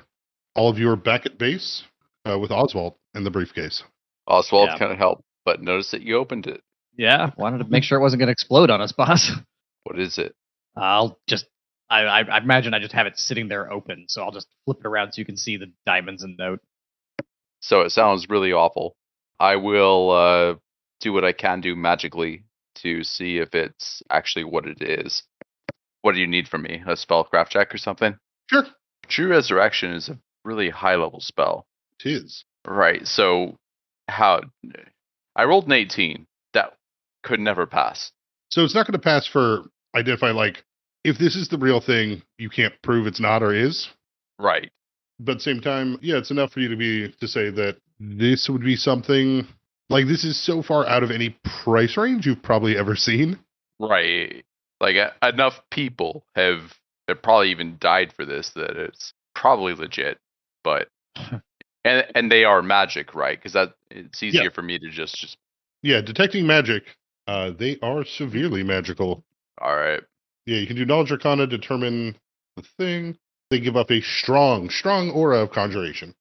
S1: All of you are back at base with Oswald and the briefcase.
S5: Oswald
S3: Yeah.
S5: kind of helped, but notice that you opened it.
S3: Yeah, wanted to make sure it wasn't going to explode on us, boss.
S5: What is it?
S3: I'll just, I imagine I just have it sitting there open, so I'll just flip it around so you can see the diamonds and note.
S5: So it sounds really awful. I will do what I can do magically to see if it's actually what it is. What do you need from me? A spellcraft check or something?
S1: Sure.
S5: True Resurrection is a really high level spell.
S1: It is.
S5: Right, so how... I rolled an 18. That could never pass.
S1: So it's not going to pass for identify, like, if this is the real thing, you can't prove it's not or is.
S5: Right.
S1: But at the same time, it's enough for you to say that this would be something, like, this is so far out of any price range you've probably ever seen.
S5: Right. Like, enough people have probably even died for this that it's probably legit. But... And they are magic, right? Because it's easier for me to just...
S1: Yeah, detecting magic, they are severely magical.
S5: All right.
S1: Yeah, you can do Knowledge Arcana, determine the thing. They give up a strong aura of conjuration.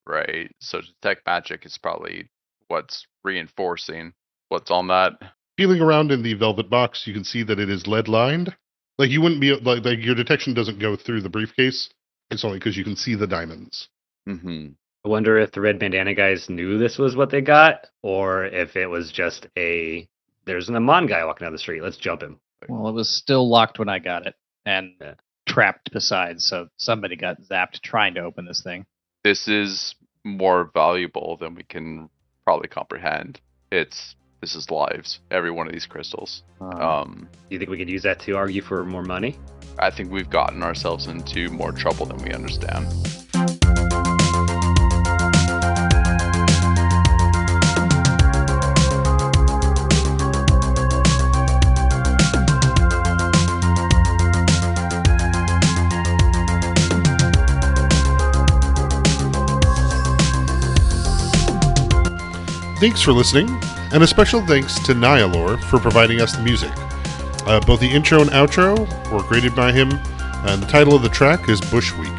S5: Right. So detect magic is probably what's reinforcing what's on that.
S1: Feeling around in the velvet box, you can see that it is lead-lined. Like, you wouldn't be... Like your detection doesn't go through the briefcase. It's only because you can see the diamonds.
S5: Mm-hmm.
S4: I wonder if the red bandana guys knew this was what they got, or if it was just there's an Amon guy walking down the street. Let's jump him.
S3: Well, it was still locked when I got it, and
S4: Yeah.
S3: trapped besides, so somebody got zapped trying to open this thing.
S5: This is more valuable than we can probably comprehend. This is lives. Every one of these crystals.
S4: Do you think we could use that to argue for more money?
S5: I think we've gotten ourselves into more trouble than we understand.
S1: Thanks for listening, and a special thanks to Nihilor for providing us the music. Both the intro and outro were created by him, and the title of the track is Bush Week.